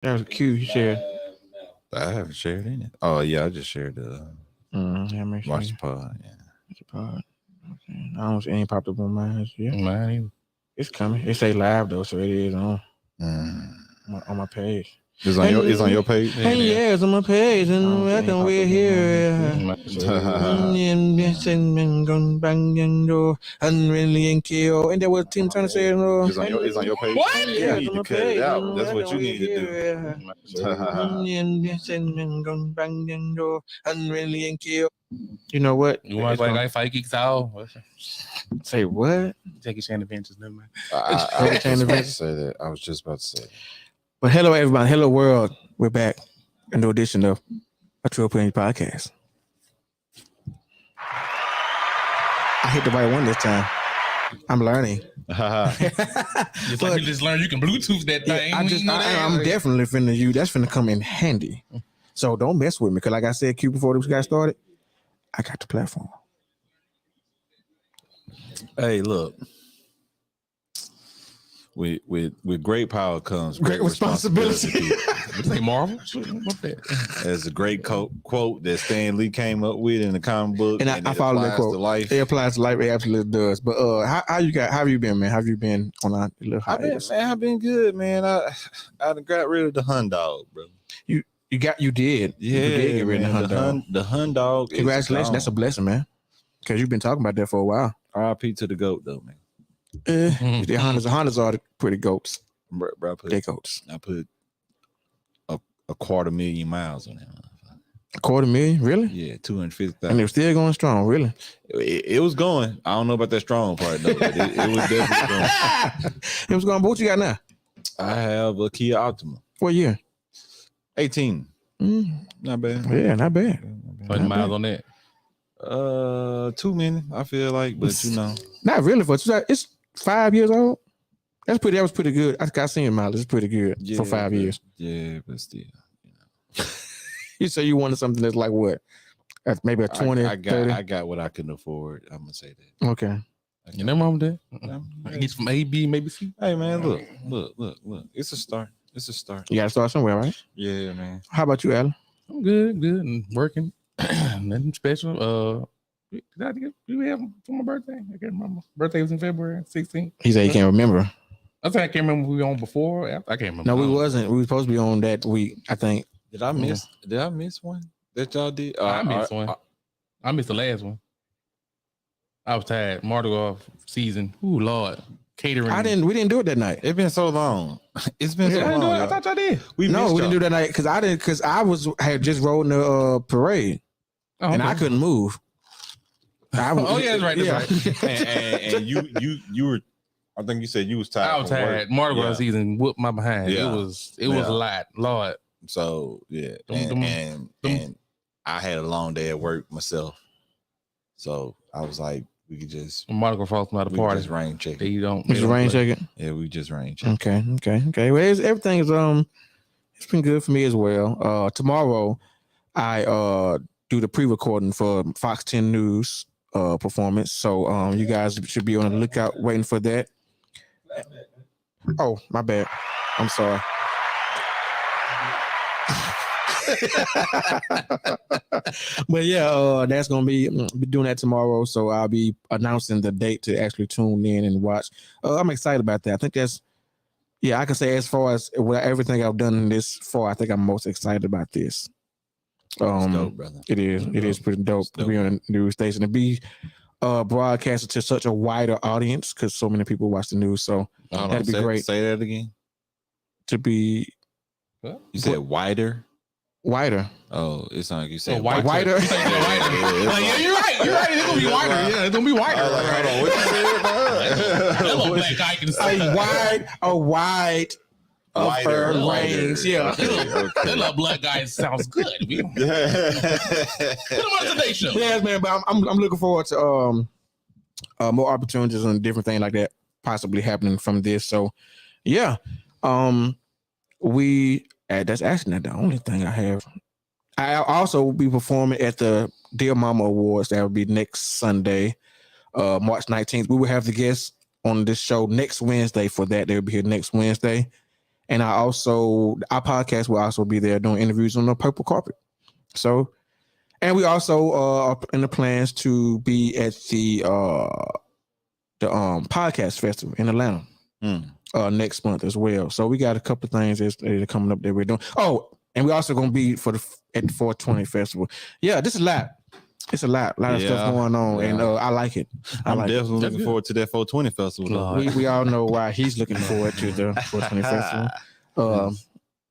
That was cute. You shared. I haven't shared any. Oh yeah, I just shared the Yeah, make sure. watch the pod. Yeah. Watch the pod. Okay. I don't see any popped up on mine yet. Mine. It's coming. It say live though, so it is on Mm. my page. It's on your page. Yeah, it's on my page, and welcome. We're here. Unreally and kill. And that what Tim Turner said. It's on your page. What? You need to cut it out. That's what you need to do. Unreally and kill. You know what? You want to like fight geeks out? Say what? Jackie Chan Adventures, never mind. I was just about to say that. But hello, everybody. Hello, world. We're back. A new edition of a Tru Opinion Podcast. I hit the right one this time. I'm learning. Just like you just learned you can Bluetooth that thing. I'm definitely finna use. That's finna come in handy. So don't mess with me, because like I said, Q, before this got started, I got the platform. Hey, look. With great power comes great responsibility. Say Marvel? What's that? There's a great quote that Stan Lee came up with in the comic book, and I follow that quote. It applies to life. It absolutely does. But how have you been, man? How have you been on a little hiatus? I've been good, man. I got rid of the Hun dog, bro. You did. You did get rid of the Hun dog. The Hun dog. Congratulations. That's a blessing, man. Because you've been talking about that for a while. R.I.P. to the goat, though, man. The Hondas are the pretty goats. Bro, they goats. I put a 250,000 miles on him. 250,000, really? Yeah, 250,000. And it was still going strong, really. It was going. I don't know about that strong part though. But it was definitely going. It was going. But what you got now? I have a Kia Optima. What year? 18. Not bad. Yeah, not bad. How many miles on that? Too many. I feel like, but you know, not really. It's 5 years old. That was pretty good. I seen your mileage. It's pretty good for 5 years. Yeah, but still, you know. You say you wanted something that's like what? Maybe a 20, I 30? I got what I couldn't afford. I'm gonna say that. Okay. You never wrong with that. I get from A, B, maybe C. Hey man, look. It's a start. You gotta start somewhere, right? Yeah, man. How about you, Alan? I'm good and working. Nothing special. Did we have for my birthday? I can't remember. Birthday was in February 16th. He said he can't remember. I think I can't remember if we were on before. I can't remember. No, we wasn't. We were supposed to be on that week, I think. Did I miss one that y'all did? I missed one. I missed the last one. I was tired. Mardi Gras season. Ooh, Lord. Catering. We didn't do it that night. It's been so long. It's been so long. I thought y'all did. We didn't do that night because I didn't, because I had just rode in the parade. Oh, and I couldn't move. That's right. and you were. I think you said you was tired. I was tired. Mardi Gras season whooped my behind. Yeah. It was a lot, Lord. So yeah, and I had a long day at work myself, so I was like, we could just Mardi Gras falls out of the party. Just rain check. They just rain check it. Yeah, we just rain check. Okay. Well, everything is it's been good for me as well. Tomorrow, I do the pre-recording for Fox 10 News performance. So you guys should be on the lookout waiting for that. Oh, my bad. I'm sorry. But yeah, that's gonna be doing that tomorrow. So I'll be announcing the date to actually tune in and watch. I'm excited about that. I think I can say as far as everything I've done this far, I think I'm most excited about this. It's dope, brother. It is pretty dope to be on a news station, to be broadcasted to such a wider audience, because so many people watch the news. So that'd be great. Say that again. To be, you said wider. Oh, it's not like you said wider. Yeah, you're right. It's gonna be wider. Yeah, it's gonna be wider. Hold on, what you said? That little black guy can say a wide. Wider range, yeah. That little black guy sounds good. Put him on the Today Show. Yes, man. But I'm looking forward to more opportunities and different things like that possibly happening from this. So, yeah, that's actually not the only thing I have. I'll also will be performing at the Dear Mama Awards. That will be next Sunday, March 19th. We will have the guests on this show next Wednesday for that. They'll be here next Wednesday. And our podcast will also be there doing interviews on the purple carpet. So, and we also are in the plans to be at the podcast festival in Atlanta next month as well. So we got a couple of things that are coming up that we're doing. Oh, and we're also going to be at the 420 festival. Yeah, this is a lot. It's a lot of stuff going on, and I like it. I'm definitely looking forward to that 420 festival. We all know why he's looking forward to the 420 festival.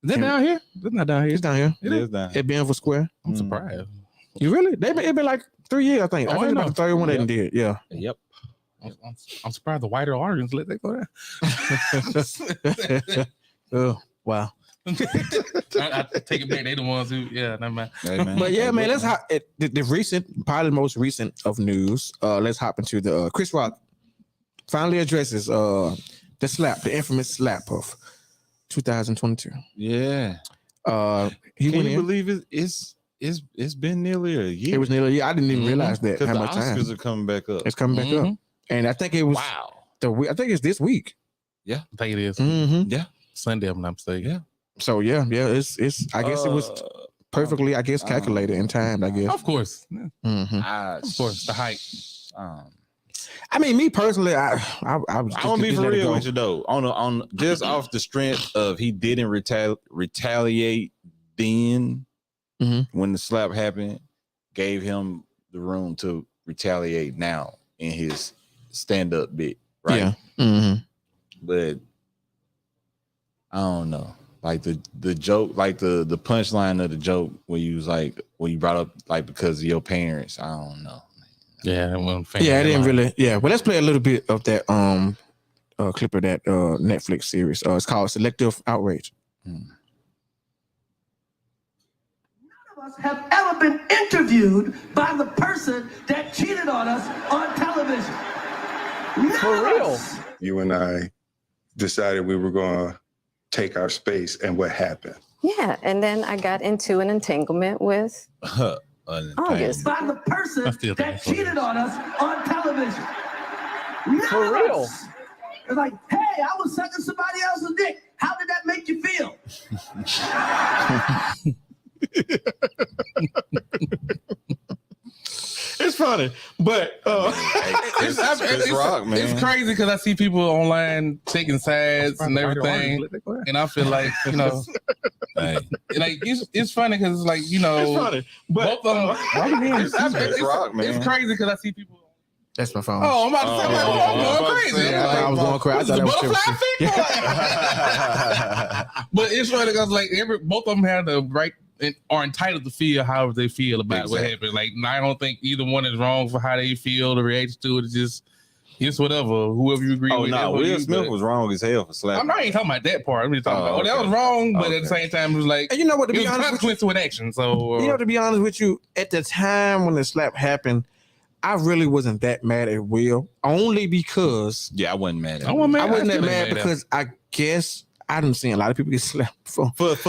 Is that down here? It's not down here. It's down here. It is down here. At Benford Square. I'm surprised. You really? It been like 3 years, I think. Oh, I think about the third one they did. Yeah. Yep. I'm surprised the whiter audience let that go down. Oh, wow. I take it back. They the ones who, never mind. Hey, man. But yeah, man, let's hop the recent, probably the most recent of news. Let's hop into the Chris Rock finally addresses the infamous slap of 2022. Yeah. Can you believe it's been nearly a year? It was nearly a year. I didn't even realize that. How much time? Oscars are coming back up. It's coming back up, and I think it was I think it's this week. Yeah, I think it is. Mm-hmm. Yeah, Sunday. I'm not mistaken. Yeah. So yeah, it's. I guess it was perfectly. I guess calculated in time. I guess. Of course. Mm-hmm. Of course, the hype. I mean, me personally, I was. I want to be for real with you though. On just off the strength of he didn't retaliate then when the slap happened, gave him the room to retaliate now in his stand-up bit, right? Yeah. Mm-hmm. But I don't know. Like the joke, like the punchline of the joke where you was like, when you brought up like because of your parents, I don't know. Yeah, that one. Yeah, I didn't really. Yeah, well, let's play a little bit of that clip of that Netflix series. It's called Selective Outrage. None of us have ever been interviewed by the person that cheated on us on television. For real. You and I decided we were going to take our space, and what happened? Yeah, and then I got into an entanglement with August. By the person that cheated on us on television. For real. It's like, hey, I was sucking somebody else's dick. How did that make you feel? It's funny, but it's Rock, man. It's crazy because I see people online taking sides and everything, and I feel like like it's funny because it's like it's funny, but both of them. It's Rock, man. It's crazy because I see people. That's my phone. Oh, I'm about to say, I'm going crazy. Yeah, I was going crazy. I thought butterfly finger. But it's funny because like both of them have the right and are entitled to feel however they feel about what happened. Like, I don't think either one is wrong for how they feel, the reaction to it. It's whatever. Whoever you agree with. Oh, no, Will Smith was wrong as hell for slapping. I'm not even talking about that part. I'm just talking about, that was wrong, but at the same time, it was like, and you know what, to be be honest, consequence to an action. So, to be honest with you, at the time when the slap happened, I really wasn't that mad at Will, only because. Yeah, I wasn't mad at him. I wasn't that mad because I guess I didn't see a lot of people get slapped for less.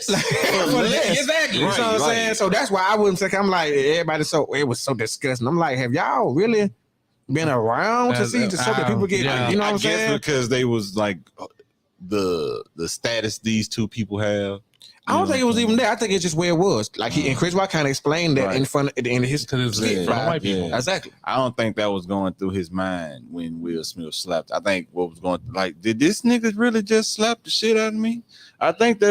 For less. Exactly. You know what I'm saying? So that's why I wouldn't say, I'm like, everybody, it was so disgusting. I'm like, have y'all really been around to see so that people get, you know what I'm saying? I guess because they was like the status these two people have. I don't think it was even there. I think it's just where it was. Like and Chris Rock kind of explained that in front of his white people. Exactly. I don't think that was going through his mind when Will Smith slapped. I think what was going like, did this nigga really just slap the shit out of me? I think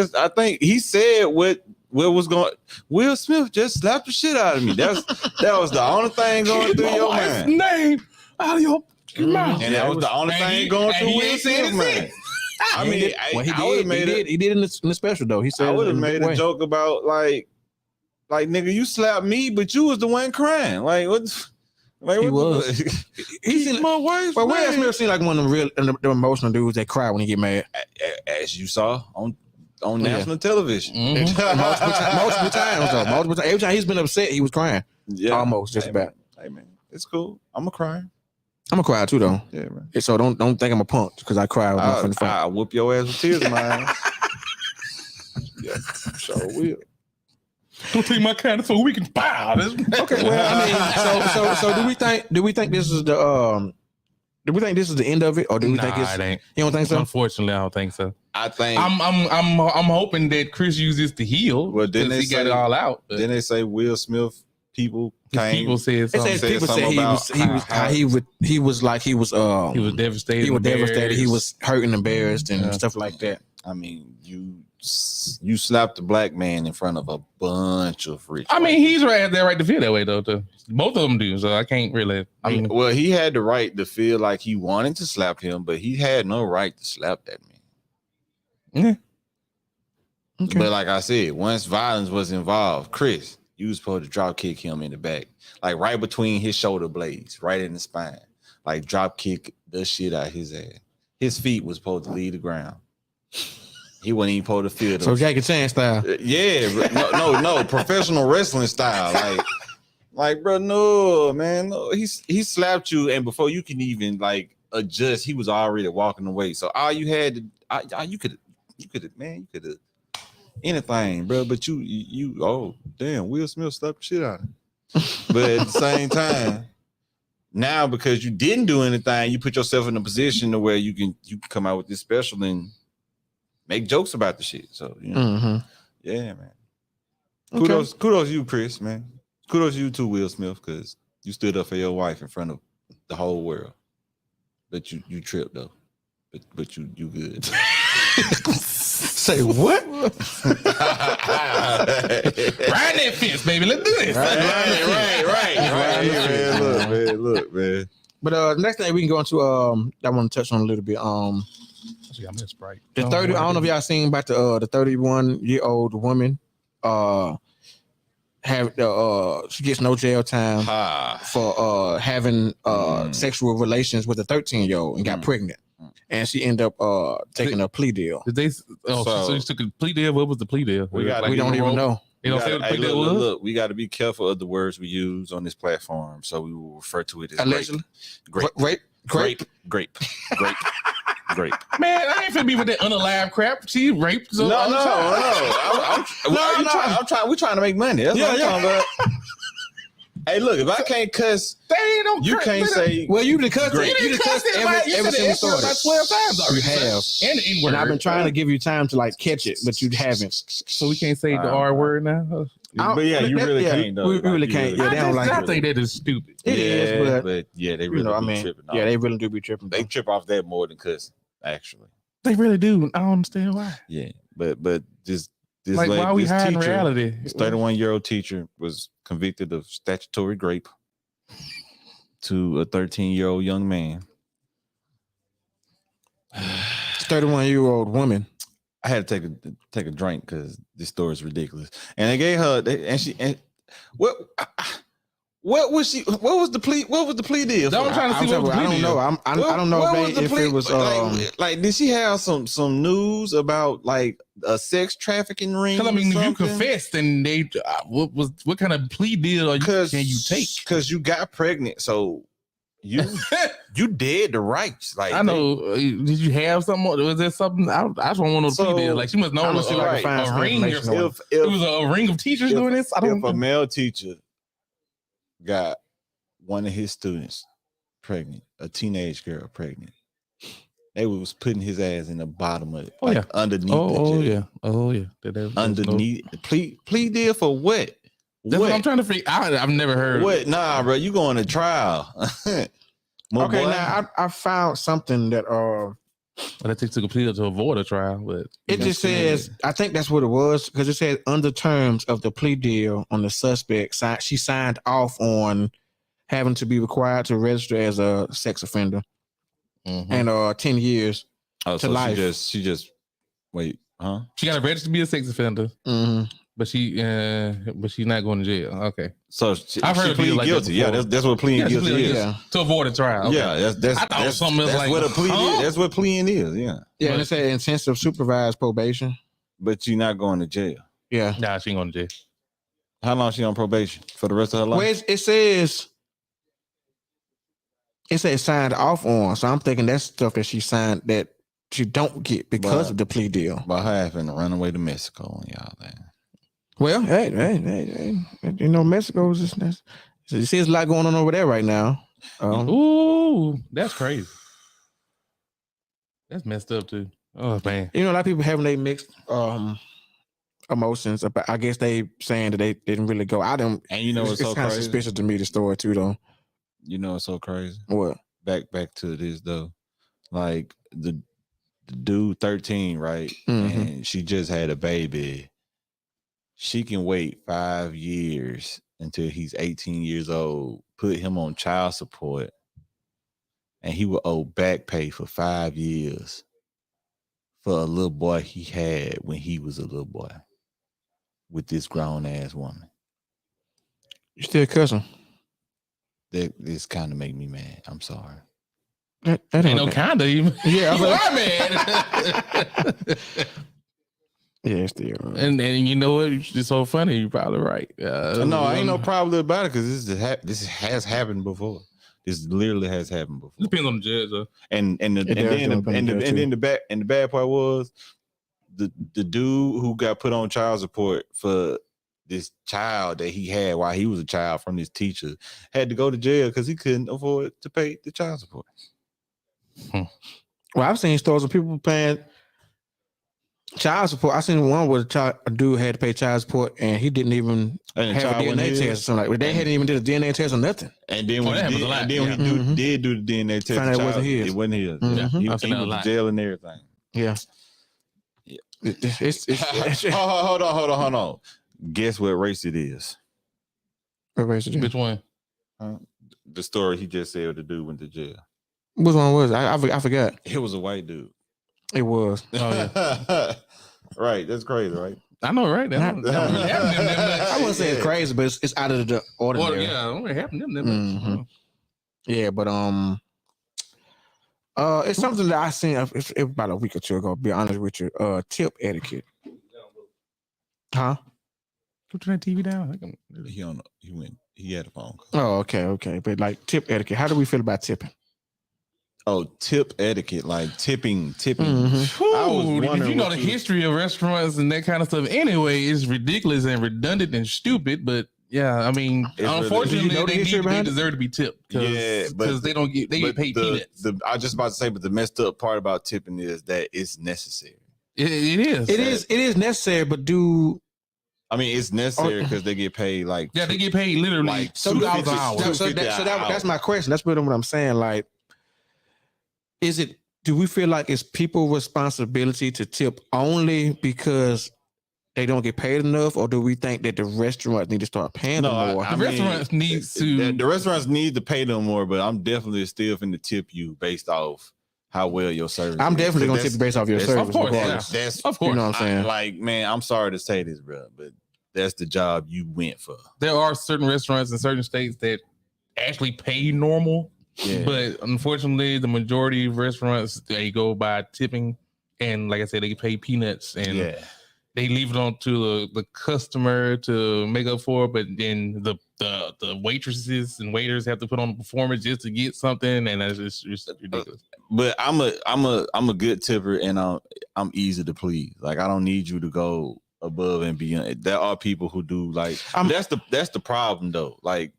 he said what was going. Will Smith just slapped the shit out of me. That was the only thing going through your mind. Name out of your mouth. And that was the only thing going through Will Smith's mind. I mean, he did in the special though. He said I would have made a joke about like nigga, you slapped me, but you was the one crying. Like what? Like he was. He's my wife. But Will Smith seemed like one of the emotional dudes that cry when he get mad, as you saw on national television. Multiple times. Every time he's been upset, he was crying. Yeah, almost just about. Hey man, it's cool. I'm a cry. I'm gonna cry too though. Yeah, man. So don't think I'm a punk because I cry from the front. I'll whoop your ass with tears in my eyes. Yeah, sure will. Don't take my kind so we can bow. Okay, well, I mean, so do we think this is the end of it, or do we think it's? It ain't. You don't think so? Unfortunately, I don't think so. I think I'm hoping that Chris uses this to heal. Well, then they got it all out. Then they say Will Smith people came. People said something. People said he was devastated. He was devastated. He was hurt and embarrassed and stuff like that. I mean, you slapped a black man in front of a bunch of rich. I mean, he's right there, right to feel that way though. Too. Both of them do, so I can't really. Well, he had the right to feel like he wanted to slap him, but he had no right to slap that man. Yeah. Okay. But like I said, once violence was involved, Chris, you was supposed to drop kick him in the back, like right between his shoulder blades, right in the spine, like drop kick the shit out of his ass. His feet was supposed to leave the ground. He wasn't even supposed to feel them. So Jackie Chan style. Yeah, no, professional wrestling style. Like, bro, no, man, no. He slapped you, and before you can even like adjust, he was already walking away. So all you had to, you could have anything, bro. But you, oh damn, Will Smith slapped the shit out of him. But at the same time, now because you didn't do anything, you put yourself in a position to where you can come out with this special and make jokes about the shit. So yeah, man. Kudos to you, Chris, man. Kudos to you too, Will Smith, because you stood up for your wife in front of the whole world. But you tripped though. But you good. Say what? Ride that fence, baby. Let's do this. Right. Look, man. But next thing we can go into I want to touch on a little bit. I miss Sprite. The 30. I don't know if y'all seen about the 31-year-old woman. She gets no jail time for having sexual relations with a 13-year-old and got pregnant. And she ended up taking a plea deal. Did they? So she took a plea deal. What was the plea deal? We don't even know. You don't say what the plea deal was? Look, we got to be careful of the words we use on this platform, so we will refer to it as allegedly. Grape. Man, I ain't finna be with that unalive crap. She raped. So no. We're trying to make money. That's what I'm talking about. Hey, look, if I can't cuss, you can't say. Well, you done cussed it. You done cussed it ever since we started. About 12 times already. You have. And the N-word. And I've been trying to give you time to like catch it, but you haven't. So we can't say the R word now? But yeah, you really can't though. We really can't. Yeah, they don't like it. I think that is stupid. It is, but yeah, they really be tripping. Yeah, they really do be tripping. They trip off that more than cussing, actually. They really do. I don't understand why. Yeah, but this like why are we hiding reality? This 31-year-old teacher was convicted of statutory rape to a 13-year-old young man. 31-year-old woman. I had to take a drink because this story is ridiculous. And they gave her, what was the plea? What was the plea deal? I'm trying to see what was the plea deal. I don't know if it was like did she have some news about like a sex trafficking ring? I mean, if you confessed, then they what kind of plea deal can you take? Because you got pregnant, so you did the rights. Like I know. Did you have something? Was there something? I just want to know the plea deal. Like she must know a ring. It was a ring of teachers doing this. I don't know. If a male teacher got one of his students pregnant, a teenage girl pregnant, they was putting his ass in the bottom of it, underneath. Underneath. Plea deal for what? That's what I'm trying to figure out. I've never heard. What? Nah, bro, you going to trial? Okay, now I found something that But I think took a plea to avoid a trial, but it just says, I think that's what it was, because it said under terms of the plea deal on the suspect, she signed off on having to be required to register as a sex offender and 10 years to life. She just wait, huh? She got to register to be a sex offender, but she's not going to jail. Okay, so I've heard she plead guilty. Yeah, that's what pleading guilty is. Yeah. To avoid a trial. Okay. Yeah, that's something else. That's what a plea is. That's what pleading is. Yeah, yeah. And it said intensive supervised probation, but you're not going to jail. Yeah, nah, she ain't going to jail. How long she on probation for the rest of her life? Well, it says signed off on. So I'm thinking that's stuff that she signed that she don't get because of the plea deal. By her having to run away to Mexico on y'all there. Well, hey, you know, Mexico is just, you see, there's a lot going on over there right now. Ooh, that's crazy. That's messed up too. Oh man, You know, a lot of people having their mixed emotions. But I guess they saying that they didn't really go. I don't. And you know what's so kind of crazy? suspicious to me, the story too, though. You know what's so crazy? What? Back to this though. Like the dude 13, right? Mm-hmm. And she just had a baby. She can wait 5 years until he's 18 years old, put him on child support, and he will owe back pay for 5 years for a little boy he had when he was a little boy with this grown ass woman. You still cussing? This kind of make me mad. I'm sorry. That ain't no kind of even. Yeah, you are mad. Yeah, still. And you know what? It's so funny. You're probably right. No, I ain't no problem about it because this has happened before. This literally has happened before. Depends on the judge, though. And then the bad part was the dude who got put on child support for this child that he had while he was a child from this teacher had to go to jail because he couldn't afford to pay the child support. Well, I've seen stories of people paying child support. I seen one where a dude had to pay child support and he didn't even have a DNA test or something like that. They hadn't even did a DNA test or nothing. And then when he did do the DNA test, it wasn't his. It wasn't his. Mm-hmm. Yeah. He went to jail and everything. Yeah. Hold on. Guess what race it is? What race it is? Which one? The story he just said the dude went to jail. Which one was it? I forgot. It was a white dude. It was. Oh yeah. Right. That's crazy, right? I know, right? That don't really happen to them that much. I wouldn't say it's crazy, but it's out of the ordinary. Well, yeah, it don't really happen to them that much. Mm-hmm. Yeah, but it's something that I seen it's about a week or two ago. To be honest with you, tip etiquette. Huh? Put that TV down. He had a phone call. Oh, okay. But like tip etiquette, how do we feel about tipping? Oh, tip etiquette, like tipping. Mm-hmm. I was wondering, if you know the history of restaurants and that kind of stuff, anyway, it's ridiculous and redundant and stupid. But yeah, I mean, unfortunately, they deserve to be tipped because they get paid peanuts. I was just about to say, but the messed up part about tipping is that it's necessary. It is. It is necessary, but it's necessary because they get paid like they get paid literally like $2 an hour. So that's my question. That's what I'm saying. Like, do we feel like it's people's responsibility to tip only because they don't get paid enough, or do we think that the restaurants need to start paying them more? The restaurants need to pay them more, but I'm definitely still finna tip you based off how well your service. I'm definitely gonna tip you based off your service. Of course, of course. You know what I'm saying? Man, I'm sorry to say this, bro, but that's the job you went for. There are certain restaurants in certain states that actually pay normal. Yeah. But unfortunately, the majority of restaurants, they go by tipping, and like I said, they pay peanuts, and they leave it on to the customer to make up for it. But then the waitresses and waiters have to put on a performance just to get something, and that's just ridiculous. But I'm a good tipper, and I'm easy to please. Like, I don't need you to go above and beyond. There are people who do that's the problem though. Like,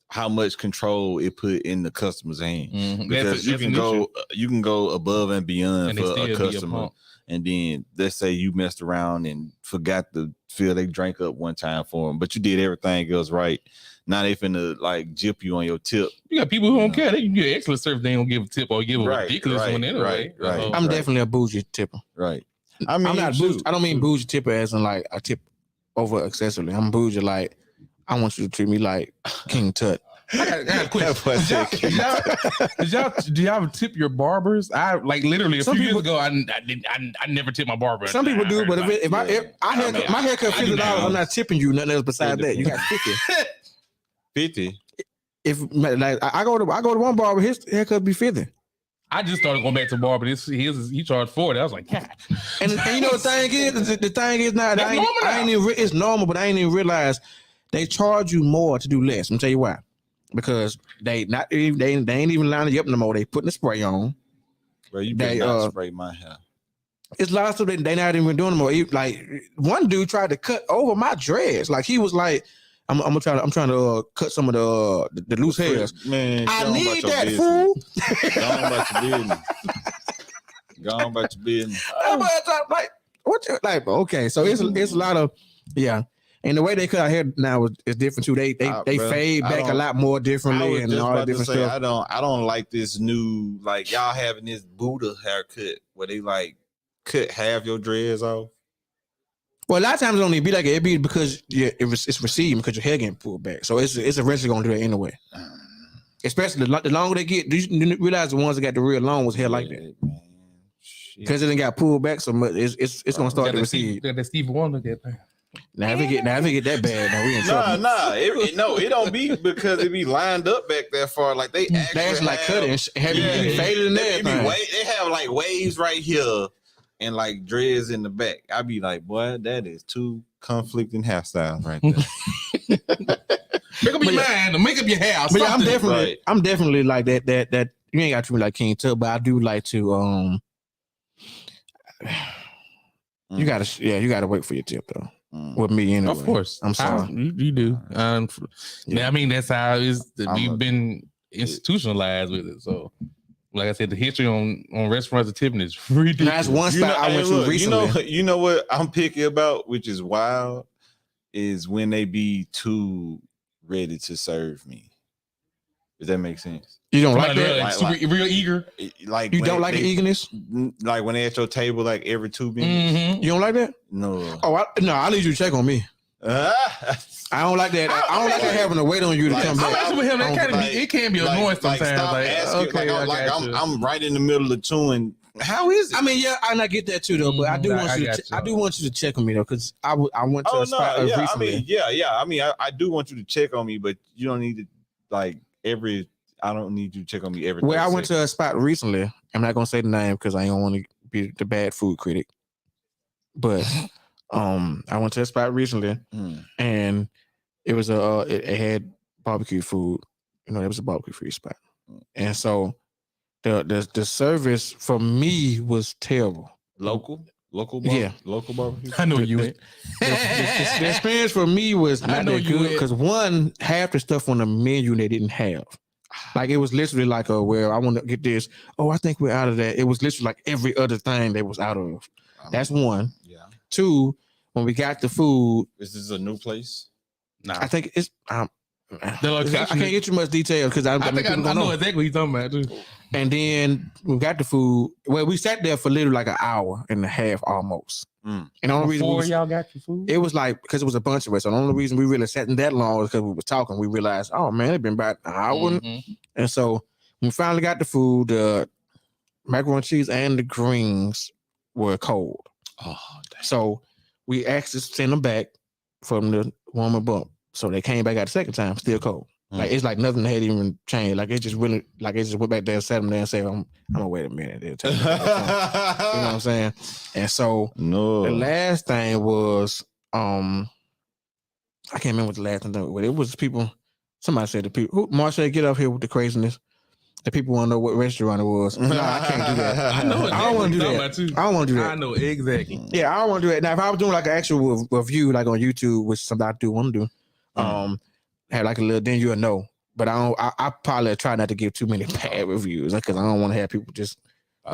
how much control it put in the customer's hand. Mm-hmm. Because you can go above and beyond for a customer, and then let's say you messed around and forgot to fill they drink up one time for them, but you did everything else right. Now they finna gyp you on your tip. You got people who don't care. They can get excellent service. They don't give a tip or give a ridiculous one anyway. Right. I'm definitely a bougie tipper. Right. I'm not bougie. I don't mean bougie tipper as in like I tip over excessively. I'm bougie like I want you to treat me like King Tut. I got a question. Do y'all tip your barbers? I literally a few years ago. I never tipped my barber. Some people do, but if my haircut $50, I'm not tipping you nothing else besides that. You got 50. 50. If I go to one barber, his haircut be 50. I just started going back to barber. He charged 40. I was like, God. And you know the thing is now it's normal, but I ain't even realize they charge you more to do less. I'm tell you why. Because they ain't even lining you up no more. They putting the spray on. Bro, you better not spray my hair. It's lots of they not even doing no more. Like one dude tried to cut over my dreads. Like he was like, I'm trying to cut some of the loose hairs. Man, I need that fool. Go on about your business. Like, what you like? Okay, so it's a lot of and the way they cut our hair now is different too. They fade back a lot more differently and all that different stuff. I don't like this new, like, y'all having this Buddha haircut where they like cut half your dreads off. Well, a lot of times it don't even be like it. It be because it's receding because your hair getting pulled back. So it's eventually gonna do that anyway. Especially the longer they get, you realize the ones that got the real long was hair like that. Because it didn't got pulled back so much, it's gonna start to recede. That Stevie Wonder get there. Now if it get that bad, now we in trouble. It don't be because it be lined up back that far. Like they actually like cutting, heavy faded in there. They have like waves right here and like dreads in the back. I be like, boy, that is two conflicting hairstyles right there. Make up your mind, make up your hair. But yeah, I'm definitely like that. You ain't got to be like King Tub, but I do like to you gotta wait for your tip though. With me anyway. Of course. I'm sorry. You do. I mean, that's how it is. We've been institutionalized with it. So, like I said, the history on restaurants of tipping is ridiculous. That's one spot I went to recently. You know what I'm picky about, which is wild, is when they be too ready to serve me. Does that make sense? You don't like that? Like, real eager? Like you don't like the eagerness? Like when they at your table like every 2 minutes? Mm-hmm. You don't like that? No. Oh, I need you to check on me. I don't like that. I don't like having to wait on you to come back. I'm actually with him. It can be annoying sometimes. I'm right in the middle of chewing. How is it? I mean, yeah, and I get that too, though. But I do want you to check on me though, because I went to a spot recently. I mean, I do want you to check on me, but you don't need to like I don't need you to check on me every. Well, I went to a spot recently. I'm not gonna say the name because I don't want to be the bad food critic. But I went to a spot recently, and it was it had barbecue food. You know, it was a barbecue free spot, and so the service for me was terrible. Local barbecue. I know you went. The experience for me was not that good because one, half the stuff on the menu they didn't have. Like it was literally like where I want to get this. Oh, I think we're out of that. It was literally like every other thing they was out of. That's one. Yeah. Two, when we got the food, is this a new place? Nah. I think it's I can't get you much detail because I know exactly what you're talking about too. And then we got the food. Well, we sat there for literally like an hour and a half almost. And the only Before y'all got your food? It was like because it was a bunch of us. So the only reason we really sat in that long was because we was talking. We realized, oh man, it's been about an hour. And so when we finally got the food, the macaroni and cheese and the greens were cold. Oh, dang. So we asked to send them back from the warmer bump. So they came back out the second time, still cold. Like it's like nothing had even changed. Like it just went back there, sat them there, and said, "I'm gonna wait a minute." You know what I'm saying? And so the last thing was I can't remember what the last thing was. It was people. Somebody said the people, Marsha, get up here with the craziness. The people want to know what restaurant it was. No, I can't do that. I know. I don't want to do that. I don't want to do that. I know exactly. Yeah, I don't want to do that. Now, if I was doing like an actual review, like on YouTube, which something I do want to do, have like a little, then you'll know. But I probably try not to give too many bad reviews because I don't want to have people just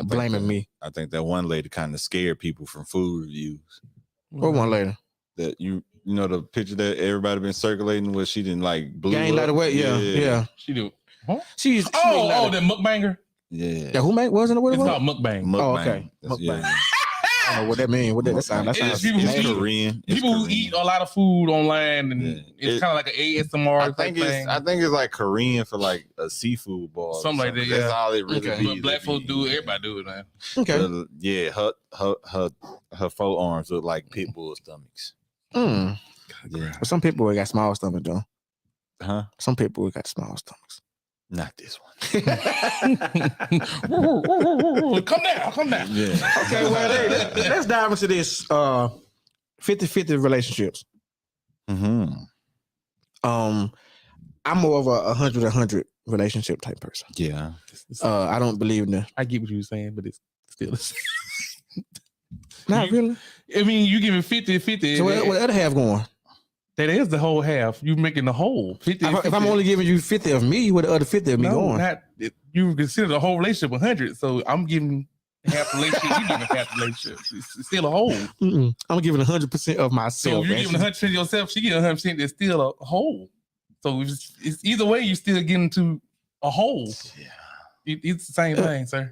blaming me. I think that one lady kind of scared people from food reviews. What one lady? That you know the picture that everybody been circulating where she didn't like blew gain a lot of weight. Yeah. She do. Huh? She's that mukbanger. Yeah. Who made? Wasn't it? What it was? It's called mukbang. Oh, okay. Mukbang. I don't know what that means. What that sounds? That sounds Korean. People who eat a lot of food online, and it's kind of like an ASMR. I think it's like Korean for like a seafood bar. Something like that. That's all it really be. But black folks do. Everybody do it, man. Okay. Yeah. Her forearms look like pit bull stomachs. Yeah. But some people got small stomach though. Huh? Some people got small stomachs. Not this one. Come down. Yeah. Okay, well, let's dive into this 50-50 relationships. I'm more of a 100-100 relationship type person. Yeah. I don't believe in that. I get what you're saying, but it's still the same. Not really. I mean, you giving 50-50. So what the other half going? That is the whole half. You making the whole 50. If I'm only giving you 50 of me, where the other 50 of me going? You consider the whole relationship 100. So I'm giving half the relationship. You giving half the relationship. It's still a hole. I'm giving 100% of myself. So if you're giving 100% of yourself, she getting 100%. It's still a hole. So it's either way, you still getting to a hole. Yeah, it's the same thing, sir.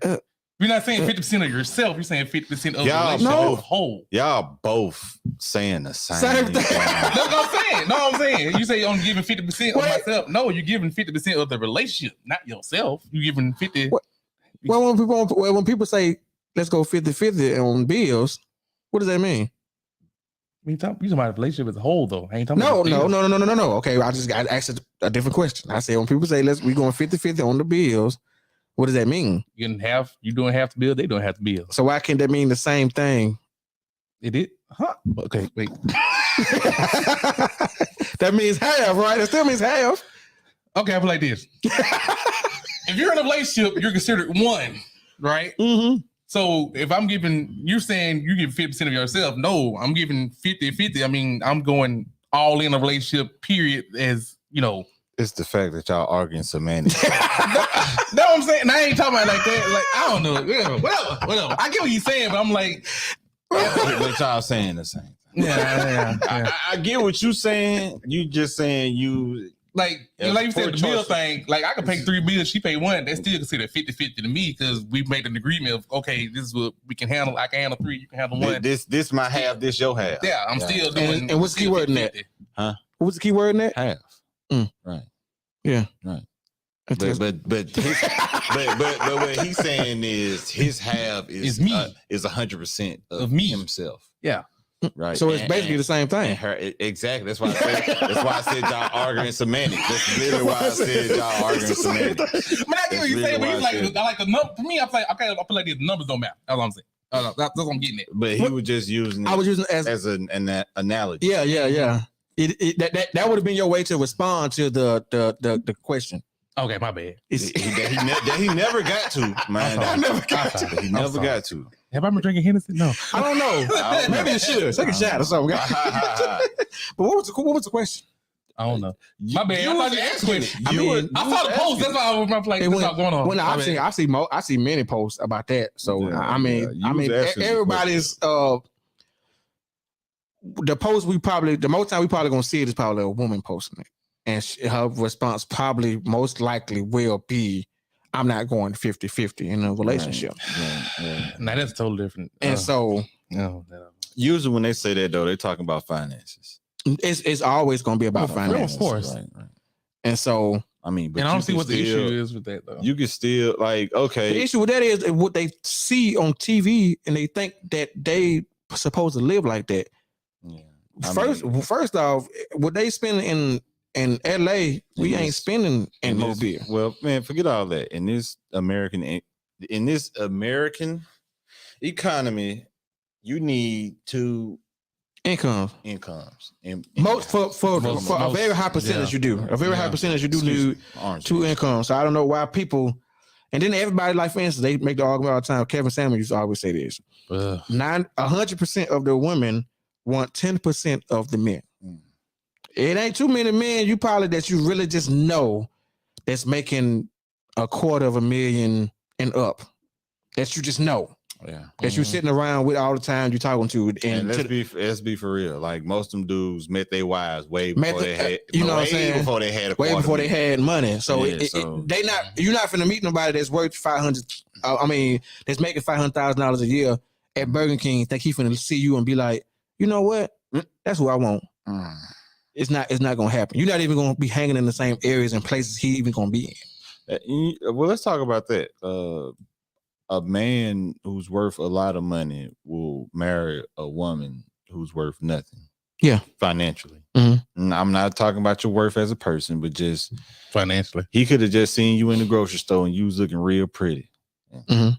You're not saying 50% of yourself. You're saying 50% of the relationship as a whole. Y'all both saying the same thing. That's what I'm saying. No, I'm saying. You say you're only giving 50% of myself. No, you're giving 50% of the relationship, not yourself. You're giving 50. Well, when people say, let's go 50-50 on bills, what does that mean? You talking about the relationship as a whole, though. I ain't talking No. about Okay, I just got asked a different question. I said, when people say, we going 50-50 on the bills, what does that mean? You doing half the bill, they doing half the bill. So why can't that mean the same thing? It did? Huh? Okay, wait. That means half, right? It still means half. Okay, I feel like this. If you're in a relationship, you're considered one, right? Mm-hmm. So if I'm giving, you're saying you give 50% of yourself. No, I'm giving 50-50. I mean, I'm going all in a relationship, period, as, you know. It's the fact that y'all arguing semantics. No, I'm saying, I ain't talking about like that. Like, I don't know. Yeah, whatever. I get what you're saying, but I'm like. But y'all saying the same thing. Yeah. I get what you saying. You just saying you. Like you said, the bill thing, like I could pay 3 bills, she pay 1. That's still considered 50-50 to me because we made an agreement of, okay, this is what we can handle. I can handle 3, you can handle 1. This my half, this your half. Yeah, I'm still doing. And what's the key word in that? Huh? What's the key word in that? Half. Right. Yeah. Right. But what he's saying is his half is me. Is 100% of me himself. Yeah. Right. So it's basically the same thing. Exactly. That's why I said y'all arguing semantics. That's literally why I said y'all arguing semantics. But I get what you're saying. But he's like, I like the number. For me, I'm like, okay, I feel like these numbers don't matter. That's what I'm saying. That's what I'm getting at. But he was just using it. I was using it as an analogy. Yeah. That would have been your way to respond to the question. Okay, my bad. He never got to. He never got to. Have I been drinking Hennessy? No. I don't know. Maybe it should. Take a shot or something. But what was the question? I don't know. My bad. I thought you asked question. I saw the post. That's why I was like, what's going on? Well, I see many posts about that. So I mean, everybody's the post the most time we probably gonna see it is probably a woman posting it, and her response probably most likely will be, I'm not going 50-50 in a relationship. Right. Now that's totally different. And so usually when they say that though, they're talking about finances. It's always going to be about finances. Of course. Right. And so, I mean, but and I don't see what the issue is with that though. You can still okay. The issue with that is what they see on TV and they think that they supposed to live like that. Yeah. First off, what they spend in LA, we ain't spending in Mobile. Well, man, forget all that. In this American economy, you need 2 incomes. Most for a very high percentage, you do. A very high percentage, you do need 2 incomes. So I don't know why people, and then everybody, like for instance, they make the argument all the time. Kevin Samuels used to always say this: 100% of the women want 10% of the men. It ain't too many men you really just know that's making $250,000 and up. That you just know. Yeah. That you're sitting around with all the time you're talking to. And let's be for real. Like most of them dudes met their wives way before they had before they had money. So you're not finna meet nobody that's worth that's making $500,000 a year at Burger King, think he finna see you and be like, you know what? That's who I want. It's not gonna happen. You're not even gonna be hanging in the same areas and places he even gonna be in. Well, let's talk about that. A man who's worth a lot of money will marry a woman who's worth nothing. Yeah, financially. Mm-hmm. I'm not talking about your worth as a person, but just financially. He could have just seen you in the grocery store and you was looking real pretty. Mm-hmm.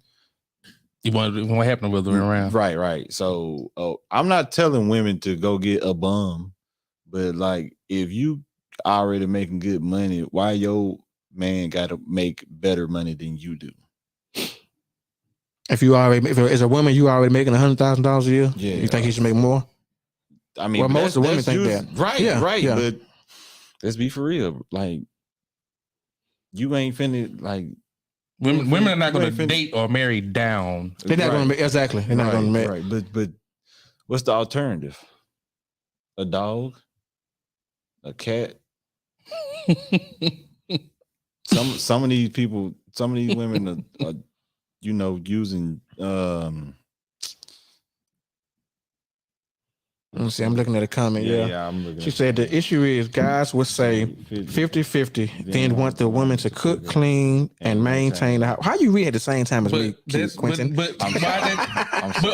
What happened with them around? Right. So I'm not telling women to go get a bum, but like if you already making good money, why your man got to make better money than you do? If as a woman you already making $100,000 a year, you think he should make more? I mean, most of the women think that. Right. Yeah. But let's be for real. Like, you ain't finna Women are not going to date or marry down. They're not going to exactly. They're not going to marry. Right, but what's the alternative? A dog, a cat. Some of these people, some of these women are using. Let me see. I'm looking at a comment. Yeah. I'm looking. She said the issue is guys would say 50-50, then want the woman to cook, clean, and maintain the house. How you read at the same time as me, Quentin? But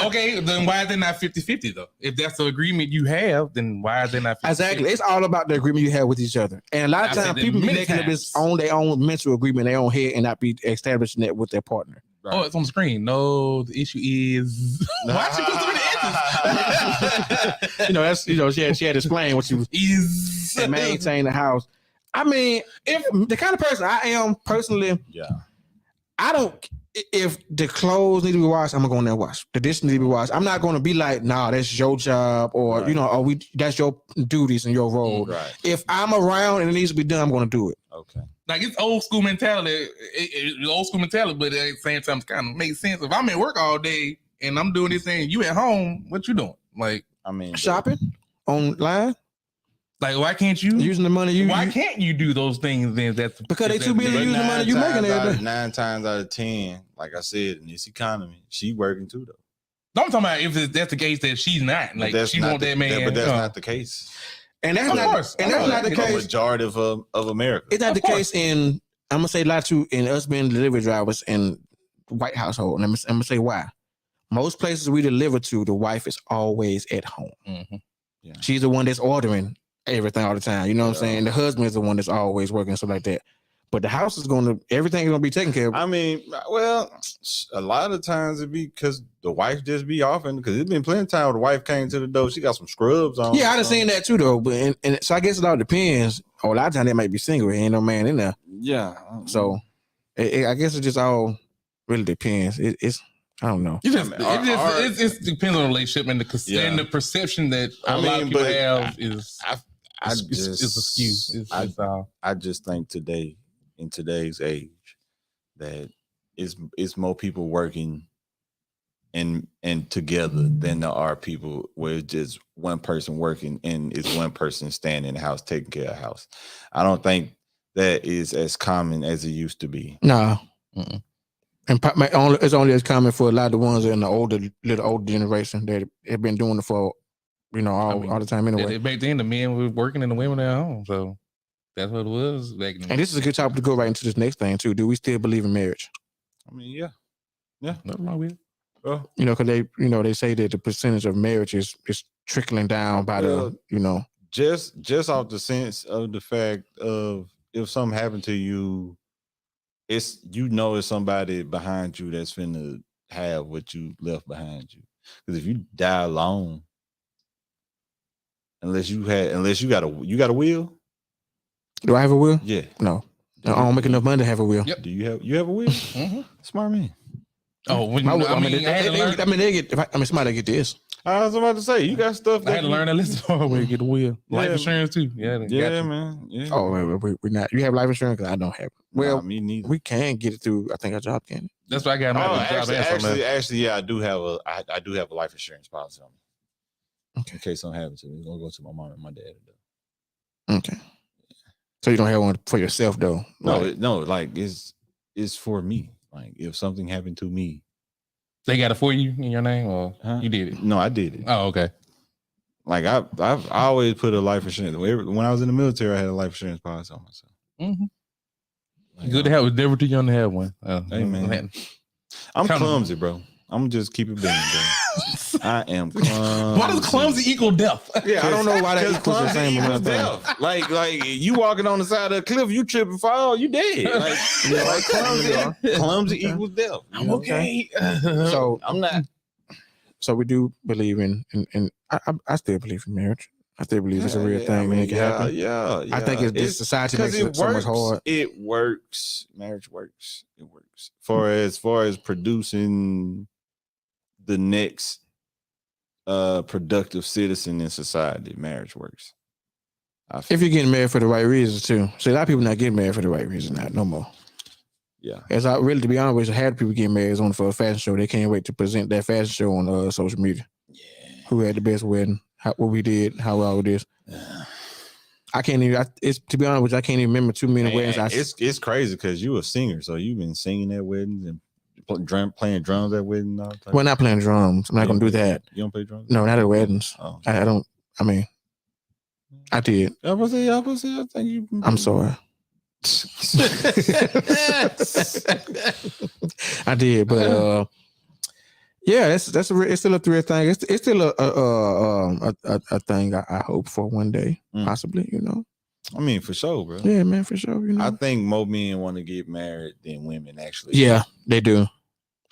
okay, then why is it not 50-50 though? If that's the agreement you have, then why is it not 50-50? Exactly. It's all about the agreement you have with each other. And a lot of times people be making up this on their own mental agreement, their own head, and not be establishing that with their partner. Right. Oh, it's on the screen. No, the issue is why she put so many That's she had to explain what she was is maintain the house. I mean, if the kind of person I am personally, I don't. If the clothes need to be washed, I'm gonna go in there and wash. The dishes need to be washed. I'm not gonna be like, nah, that's your job, or that's your duties and your role. Right. If I'm around and it needs to be done, I'm gonna do it. Okay. Like it's old school mentality. It's old school mentality, but at the same time, it kind of makes sense. If I'm at work all day and I'm doing this thing, you at home, what you doing? Like, I mean, shopping online. Like, why can't you using the money? Why can't you do those things then? That's because they too busy using the money you making every day. 9 times out of 10, like I said, in this economy, she working too though. No, I'm talking about if that's the case that she's not. Like she want that man. But that's not the case. And that's not the case. Majority of America. It's not the case in. I'm gonna say a lot too in us being delivery drivers in white household. And I'm gonna say why. Most places we deliver to, the wife is always at home. Mm-hmm. Yeah. She's the one that's ordering everything all the time. You know what I'm saying? The husband is the one that's always working, stuff like that. But the house is everything is gonna be taken care of. I mean, well, a lot of times it be because the wife just be offering, because it's been plenty of time where the wife came to the door, she got some scrubs on. Yeah, I've seen that too though. But and so I guess it all depends. A lot of times they might be single, ain't no man in there. Yeah. So I guess it just all really depends. It's I don't know. It depends on the relationship and the perception that a lot of people have is askew. I just think today, in today's age, that it's more people working and together than there are people where it's just one person working and it's one person standing in the house taking care of the house. I don't think that is as common as it used to be. No. Mm-mm. And it's only as common for a lot of the ones in the older generation that have been doing it for, all the time anyway. Back then, the men were working and the women at home, so that's what it was back then. And this is a good topic to go right into this next thing too. Do we still believe in marriage? I mean, yeah, nothing wrong with it. Well, because they say that the percentage of marriage is trickling down by just off the sense of the fact of if something happened to you. It's it's somebody behind you that's finna have what you left behind you. Because if you die alone, unless you got a will. Do I have a will? Yeah. No. I don't make enough money to have a will. Yep. Do you have a will? Mm-hmm. Smart man. Oh, somebody get this. I was about to say, you got stuff. I had to learn that lesson when you get a will. Life insurance too. Yeah, man. Yeah. Oh, we're not. You have life insurance? Because I don't have it. Well, me neither. We can get it through. I think our job can. That's why I got my job. Actually, yeah, I do have a life insurance policy on me. Okay. In case something happens to me, it's gonna go to my mom and my dad. Okay. So you don't have one for yourself though? No. Like it's for me. Like if something happened to me. They got it for you in your name, or you did it? No, I did it. Oh, okay. Like I've always put a life insurance. When I was in the military, I had a life insurance policy on myself. Mm-hmm. Like, good to have. It's never too young to have one. Hey man, I'm clumsy, bro. I'm just keep it being, bro. I am clumsy. Why does clumsy equel death? Yeah, I don't know why that equals the same amount of death. Like you walking on the side of the cliff, you trip and fall, you dead. Like clumsy equals death. I'm okay. So I'm not. So we do believe in I still believe in marriage. I still believe it's a real thing and it can happen. Yeah. I think it's society makes it so much hard. It works. Marriage works. It works. As far as producing the next productive citizen in society, marriage works. If you're getting married for the right reasons too. See, a lot of people not getting married for the right reason now, no more. Yeah. As I really, to be honest with you, had people getting married on for a fashion show. They can't wait to present that fashion show on social media. Yeah. Who had the best wedding? What we did? How well it is? I can't even. It's to be honest with you, I can't even remember too many weddings. It's crazy because you a singer, so you've been singing at weddings and playing drums at weddings. Well, not playing drums. I'm not gonna do that. You don't play drums? No, not at weddings. Oh. I don't. I mean, I did. I think you. I'm sorry. I did, but yeah, it's still a real thing. It's still a thing. I hope for one day, possibly. You know. I mean, for sure, bro. Yeah, man, for sure. You know. I think more men want to get married than women actually. Yeah, they do.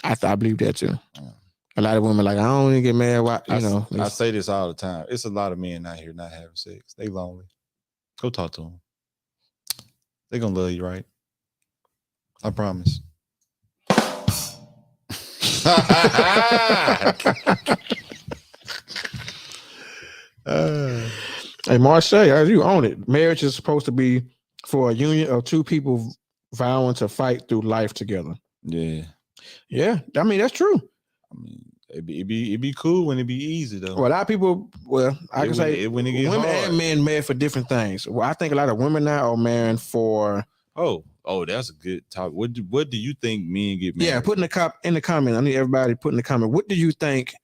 I believe that too. Yeah. A lot of women like, I don't want to get married. Why, I say this all the time. It's a lot of men out here not having sex. They lonely. Go talk to them. They're gonna love you, right? I promise. Hey, Marche, you own it. Marriage is supposed to be for a union of two people vowing to fight through life together. Yeah. Yeah, I mean, that's true. I mean, it'd be cool when it be easy though. Well, a lot of people, I can say when it gets women hard. and men marry for different things. Well, I think a lot of women now are marrying for. Oh, that's a good topic. What do you think men get married? Yeah, put in the comment. I need everybody put in the comment. What do you think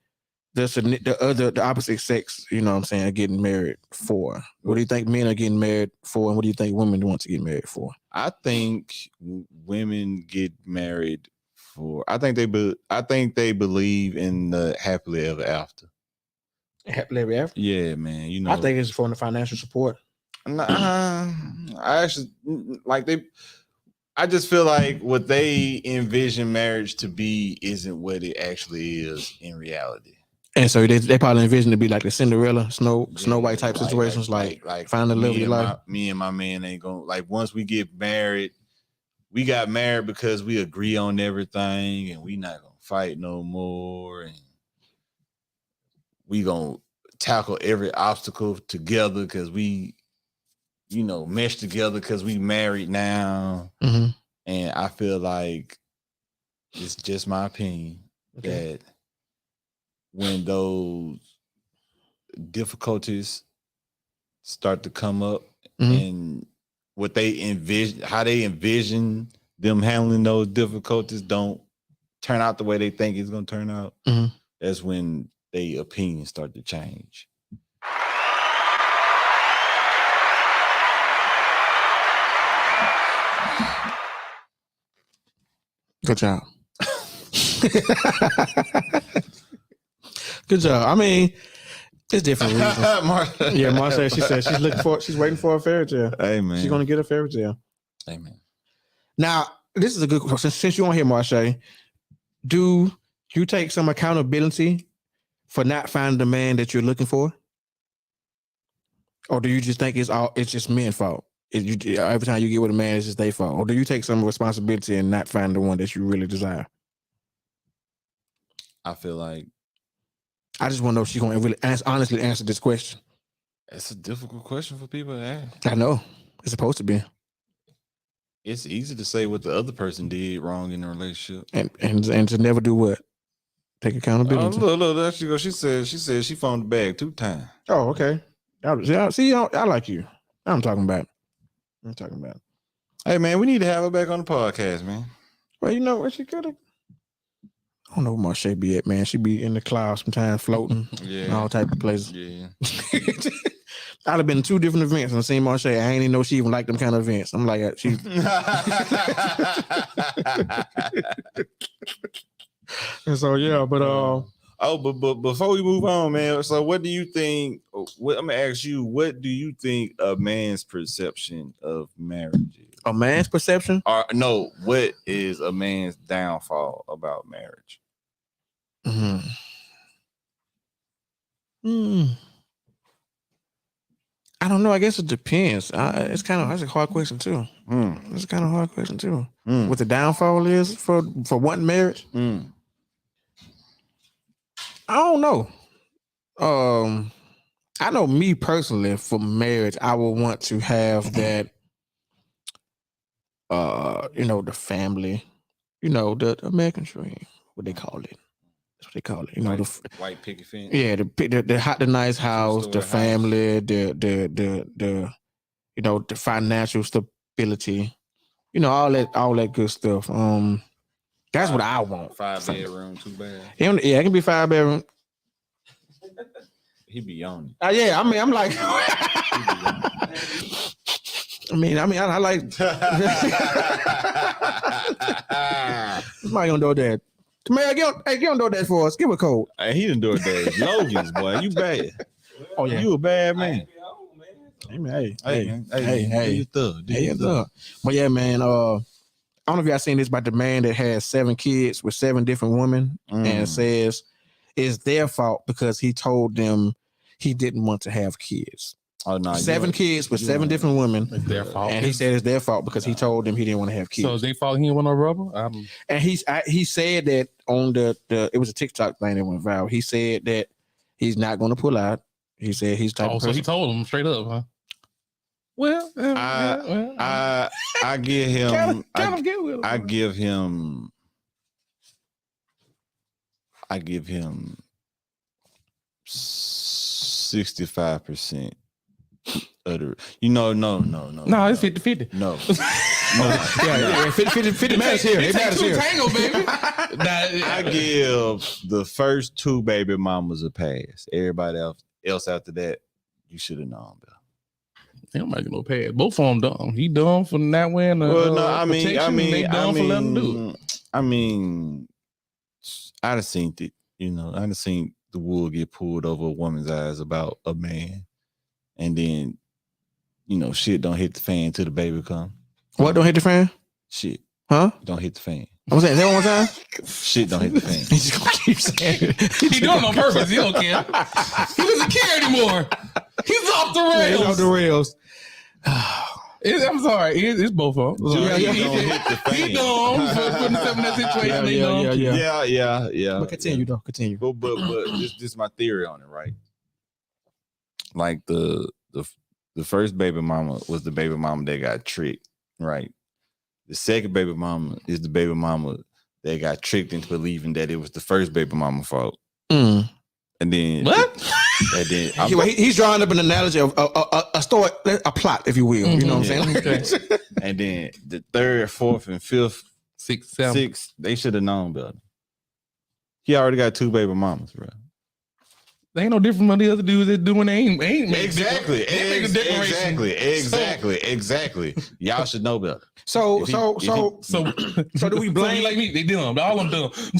the opposite sex, you know what I'm saying, are getting married for? What do you think men are getting married for, and what do you think women want to get married for? I think women get married for. I think they believe in the happily ever after. Happily ever after? Yeah, man. You know, I think it's for the financial support. I actually I just feel like what they envision marriage to be isn't what it actually is in reality. And so they probably envision to be like the Cinderella, Snow White type situations, like find the love of your life. Me and my man ain't gonna, like, once we get married, we got married because we agree on everything and we not gonna fight no more, and we gonna tackle every obstacle together because we, mesh together because we married now. Mm-hmm. And I feel like it's just my opinion that when those difficulties start to come up, and what they envision, how they envision them handling those difficulties don't turn out the way they think it's going to turn out, that's when their opinions start to change. Good job. Good job. I mean, it's different reasons. Marcia, she said she's waiting for a fairy tale. Hey, man. She's gonna get a fairy tale. Amen. Now, this is a good question. Since you're on here, Marcia, do you take some accountability for not finding the man that you're looking for? Or do you just think it's just men's fault? Every time you get with a man, it's just their fault? Or do you take some responsibility and not find the one that you really desire? I feel like I just want to know if she's going to really honestly answer this question. It's a difficult question for people to ask. I know. It's supposed to be. It's easy to say what the other person did wrong in the relationship. And to never do what? Take accountability. Look, there she goes. She said she phoned the bag 2 times. Oh, okay. See, I like you. I'm talking about. Hey, man, we need to have her back on the podcast, man. Well, you know where she could have. I don't know where Marche be at, man. She be in the clouds sometimes, floating, all type of places. Yeah. I'd have been to 2 different events and I seen Marche. I ain't even know she even liked them kind of events. I'm like, she. And so yeah, but but before we move on, man. So, what do you think? I'm gonna ask you. What do you think a man's perception of marriage is? A man's perception? Or no, what is a man's downfall about marriage? I don't know. I guess it depends. That's a hard question too. It's kind of hard question too. What the downfall is for wanting marriage? I don't know. I know me personally, for marriage, I would want to have that the family, the American dream, what they call it. That's what they call it. White, the white picket fence. yeah, the nice house, the family, the financial stability, all that good stuff. That's what I want. 5 bedroom, 2 bath. Yeah, it can be 5 bedroom. He be on it. Yeah, I mean, I'm like, I like. Somebody gonna do that. Man, get on DoorDash for us. Give a code. Hey, he done DoorDash. Logan's boy, you bad. Oh yeah, you a bad man. Hey, you thug. But yeah, man. I don't know if y'all seen this about the man that has 7 kids with 7 different women and says it's their fault because he told them he didn't want to have kids. Oh no, 7 kids with 7 different women. It's their fault. And he said it's their fault because he told them he didn't want to have kids. So it's their fault he didn't want no rubber? And he said that on the it was a TikTok thing that went viral. He said that he's not going to pull out. He said he's type of person. So he told him straight up, huh? Well, I give him. I give him 65%. No, it's 50-50. No. Yeah, 50 matters here. It matters here. Tango, baby. I give the first 2 baby mamas a pass. Everybody else after that, you should have known better. He don't make no pass. Both of them dumb. He dumb for not wearing the protection. They dumb for letting him do it. I'd have seen it. I'd have seen the wool get pulled over a woman's eyes about a man, and then shit don't hit the fan till the baby come. What don't hit the fan? Shit. Huh? Don't hit the fan. What was that? Is that one more time? Shit don't hit the fan. He's just gonna keep saying it. He doing it on purpose. He don't care. He doesn't care anymore. He's off the rails. He's off the rails. I'm sorry. It's both of them. He don't hit the fan. He dumb for putting himself in that situation. Yeah. But continue, though. Continue. But this is my theory on it, right? Like the first baby mama was the baby mama that got tricked, right? The second baby mama is the baby mama that got tricked into believing that it was the first baby mama fault. And then what? And then he's drawing up an analogy of a story, a plot, if you will. You know what I'm saying? Okay. And then the 3rd, 4th, and 5th, 6th, 7th, they should have known better. He already got 2 baby mamas, bro. They ain't no different from the other dudes that doing ain't exactly. Y'all should know better. So do we blame like me? They dumb. All of them dumb. So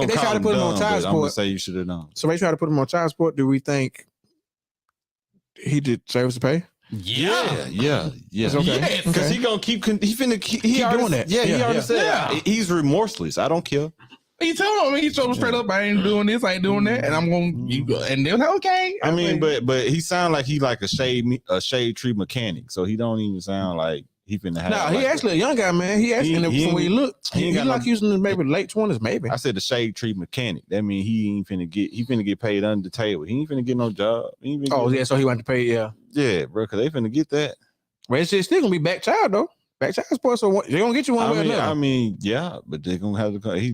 they try to put him on child support. I'm gonna say you should have known. So they try to put him on child support. Do we think he did service to pay? Yeah. It's okay. Because he gonna keep doing that. Yeah, he already said he's remorseless. I don't care. He told him, he told him straight up, I ain't doing this, I ain't doing that, and I'm gonna and they're like, okay. I mean, but he sound like he like a shade tree mechanic, so he don't even sound like he finna have. No, he actually a young guy, man. He actually from where he look, he like using maybe late 20s, maybe. I said the shade tree mechanic. That mean he finna get paid under the table. He ain't finna get no job. So he want to pay, yeah, bro, because they finna get that. Well, it's still gonna be back child though. Back child support, so they're gonna get you one way or another. I mean, yeah, but they're gonna have to. He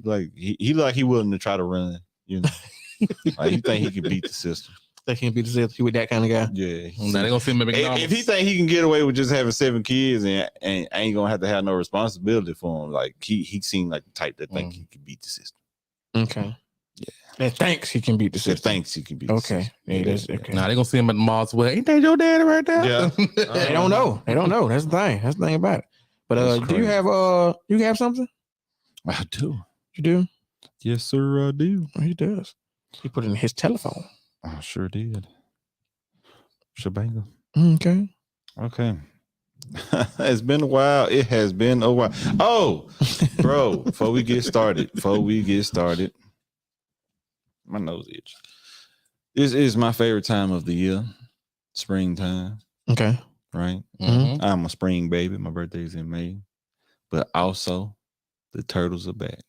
willing to try to run. Like you think he can beat the system? They can't beat the system. He with that kind of guy. Yeah. Now they gonna send him at McDonald's. If he think he can get away with just having 7 kids and ain't gonna have to have no responsibility for him, like he seemed like the type that think he can beat the system. Okay. Yeah. That thinks he can beat the system. That thinks he can beat the system. Okay. Now they gonna see him at the mall. Well, ain't that your daddy right there? Yeah. They don't know. That's the thing. That's the thing about it. But do you have something? I do. You do? Yes, sir, I do. He does. He put it in his telephone. I sure did. Shebang. Okay. It's been a while. It has been a while. Oh, bro, before we get started, my nose itch. This is my favorite time of the year, springtime. Okay. Right? Mm-hmm. I'm a spring baby. My birthday's in May. But also, the turtles are back.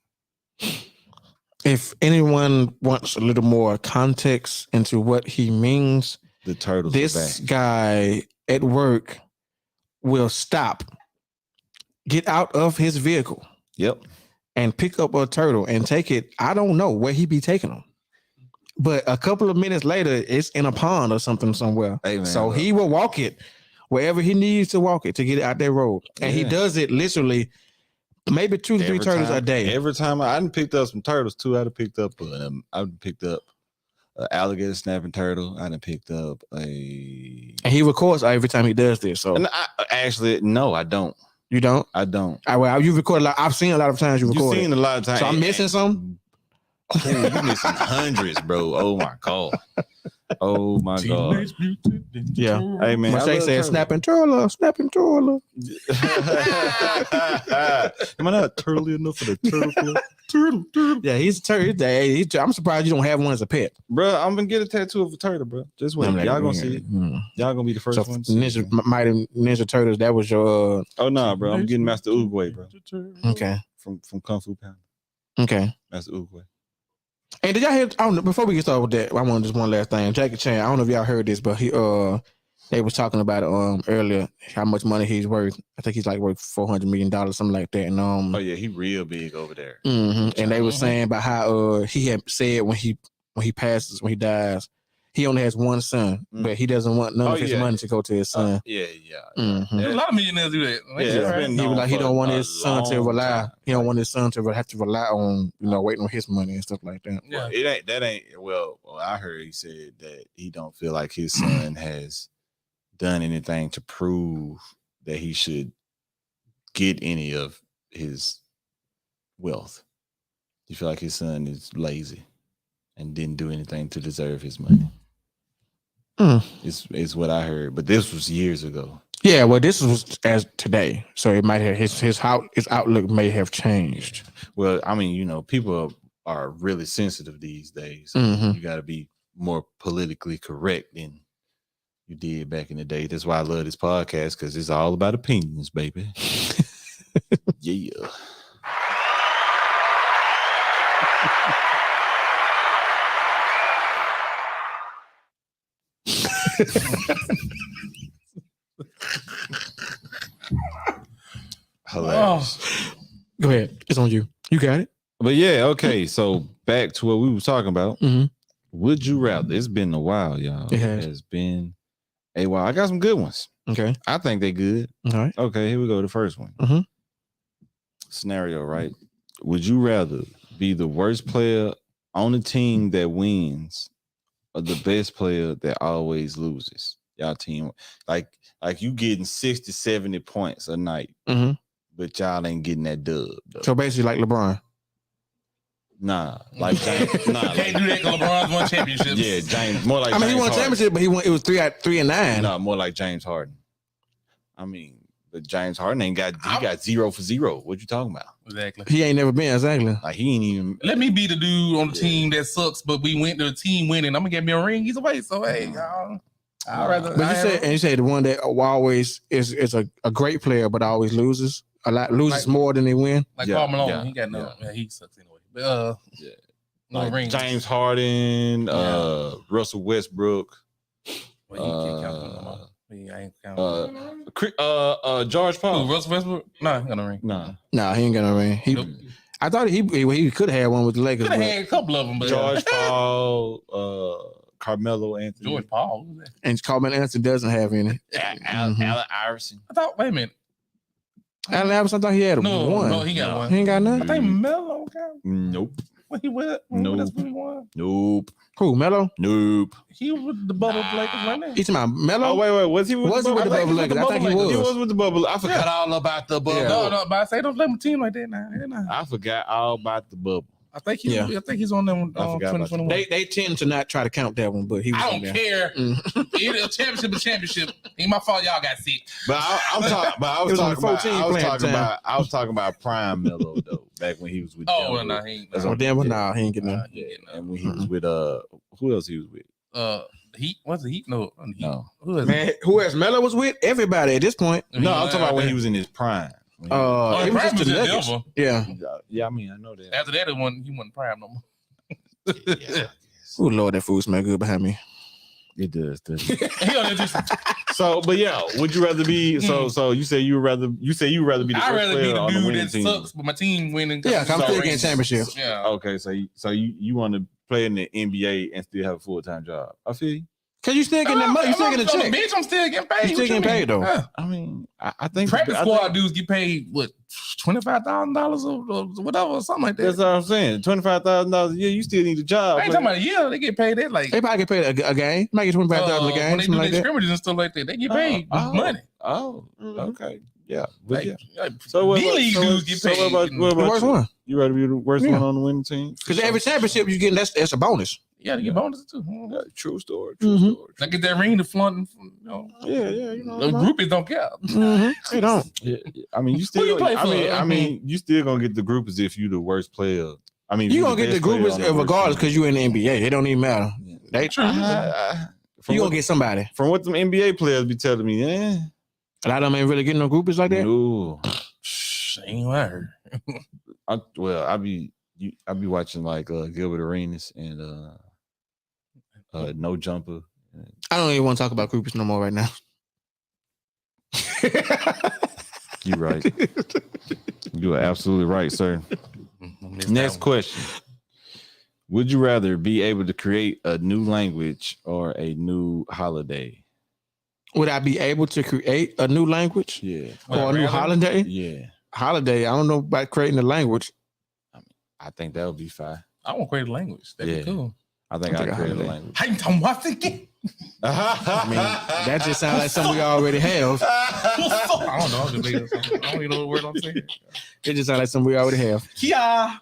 If anyone wants a little more context into what he means, the turtles are back. This guy at work will stop get out of his vehicle. Yep. And pick up a turtle and take it. I don't know where he be taking them. But a couple of minutes later, it's in a pond or something somewhere. Hey, man, so he will walk it wherever he needs to walk it to get it out that road. And he does it literally maybe 2 to 3 turtles a day. Every time I done picked up some turtles too. I done picked up an alligator snapping turtle. I done picked up a. And he records every time he does this. So and no, I don't. You don't? I don't. You record a lot. I've seen a lot of times you record. You've seen a lot of times. So I'm missing some. Oh, you missing hundreds, bro. Oh my god. Oh my god. Yeah. Hey man. They said snapping turtle. Am I not turtly enough for the turtle club? Turtle. Yeah, he's a turtle. I'm surprised you don't have one as a pet. Bro, I'm gonna get a tattoo of a turtle, bro. Just wait. Y'all gonna see it. Y'all gonna be the first one. Ninja Turtles, that was your Oh no, bro. I'm getting Master Oogway, bro. Okay. From Kung Fu Panda. Okay. Master Oogway. And did y'all hear? I don't know. Before we get started with that, I want just one last thing. Jackie Chan. I don't know if y'all heard this, but they was talking about it earlier. How much money he's worth? I think he's like worth $400 million, something like that. And oh yeah, he real big over there. Mm-hmm. And they were saying about how he had said when he dies, he only has one son, but he doesn't want none of his money to go to his son. Mm-hmm. A lot of millionaires do that. He was like, he don't want his son to rely. Time. He don't want his son to have to rely on waiting on his money and stuff like that. Yeah, well, I heard he said that he don't feel like his son has done anything to prove that he should get any of his wealth. You feel like his son is lazy and didn't do anything to deserve his money. It's what I heard, but this was years ago. Yeah, well, this was as today, so it might have his outlook may have changed. Well, I mean, people are really sensitive these days. So you got to be more politically correct than you did back in the day. That's why I love this podcast, because it's all about opinions, baby. Yeah. Hilarious. Go ahead. It's on you. You got it. But yeah, okay. So back to what we were talking about. Would you rather? It's been a while, y'all. It has. It's been a while. I got some good ones. Okay. I think they're good. All right. Okay, here we go. The first one. Scenario, right? Would you rather be the worst player on the team that wins or the best player that always loses? Y'all team, like you getting 60, 70 points a night, but y'all ain't getting that dub. Though. So basically like LeBron. Nah, like James. Nah, can't do that because LeBron's won championships. Yeah, James. More like he won a championship, but he won. It was 3 and 9. No, more like James Harden. I mean, but James Harden ain't got. He got 0 for 0. What you talking about? Exactly. He ain't never been exactly. Like he ain't even. Let me be the dude on the team that sucks, but we went to the team winning. I'm gonna get me a ring either way. So hey, y'all. I'd rather. But you say the one that always is a great player, but always loses a lot, more than they win. Like Karl Malone, he got no. Yeah, he sucks anyway. But no like rings. James Harden, Russell Westbrook. Well, you can't count them. I ain't counting. George Paul. Who, Russell Westbrook? No, he ain't got no ring. Nah, he ain't got no ring. I thought he could have had one with the Lakers. Could have had a couple of them, but George Paul, Carmelo Anthony. George Paul. And Carmelo Anthony doesn't have any. Allen Iverson. I thought, wait a minute. Allen Iverson, I thought he had one. No, he got one. He ain't got none? I think Melo got one. Nope. What he with? Nope. Nope. Who, Melo? Nope. He was with the Bubble Lakers right now. He's talking about Melo? Oh, wait. Was he with the Bubble Lakers? I think he was. He was with the Bubble. I forgot all about the Bubble. No, but I say don't let my team like that now. I forgot all about the Bubble. I think he's on them 2021. They tend to not try to count that one, but he was. I don't care. Either a championship or championship. Ain't my fault. Y'all got sick. But I was talking about prime Melo though. Back when he was with. Oh, no, he ain't. Denver. No, he ain't getting none. And when he was with who else he was with? Heat. What's the Heat? No. Who is man? Who else Melo was with? Everybody at this point. No, I'm talking about when he was in his prime. He was just the Nuggets. Yeah. I mean, I know that. After that, he wasn't prime no more. Oh Lord, that food smell good behind me. It does, doesn't it? He on there just. So, but yeah, would you rather be? So you say you would rather be the I'd first rather be player the on the dude winning that team. sucks, but my team winning. Yeah, I'm still getting championships. Yeah. Okay, so you want to play in the NBA and still have a full-time job? I feel you. Cause you still getting that money. You still getting a check. Bitch, I'm still getting paid. You still getting paid though. Yeah. I mean, I think Practice squad dudes get paid what $25,000 or whatever, or something like that. That's what I'm saying. $25,000 a year. You still need a job. I ain't talking about a year. They get paid that like They probably get paid a game. Might get $25,000 a game. when they do Something like their that. scrimmages and stuff like that. They get paid money. Oh, okay. Yeah. But Like, yeah. So what D-League dudes get paid. what The worst you? one. You rather be the worst Yeah. one on the winning team? Because every championship you get, that's a bonus. Yeah, they get bonuses too. Yeah, true story. Mhm. I get that ring to flaunt. Yeah, you know. The groupies don't care. They don't. Yeah, I mean, you still. you play I for? mean, you still gonna get the group as if you the worst player. I mean, You gonna get the group regardless because you in the NBA. It don't even matter. They True. you gonna get somebody. From what them NBA players be telling me, A lot of them ain't really getting no groupies like that. no. Ain't what I heard. I be watching like Gilbert Arenas and No Jumper. I don't even want to talk about groupies no more right now. You right. You are absolutely right, sir. Next question. Would you rather be able to create a new language or a new holiday? Would I be able to create a new language Yeah. or a new holiday? Yeah. Holiday. I don't know about creating a language. I think that would be fine. I want to create a language. That'd be cool. I think I'd create a language. How you talking about thinking? I mean, that just sounds like something we already have. I don't know. I'm just making up something. I don't even know what word I'm saying. It just sounds like something we already have. Yeah.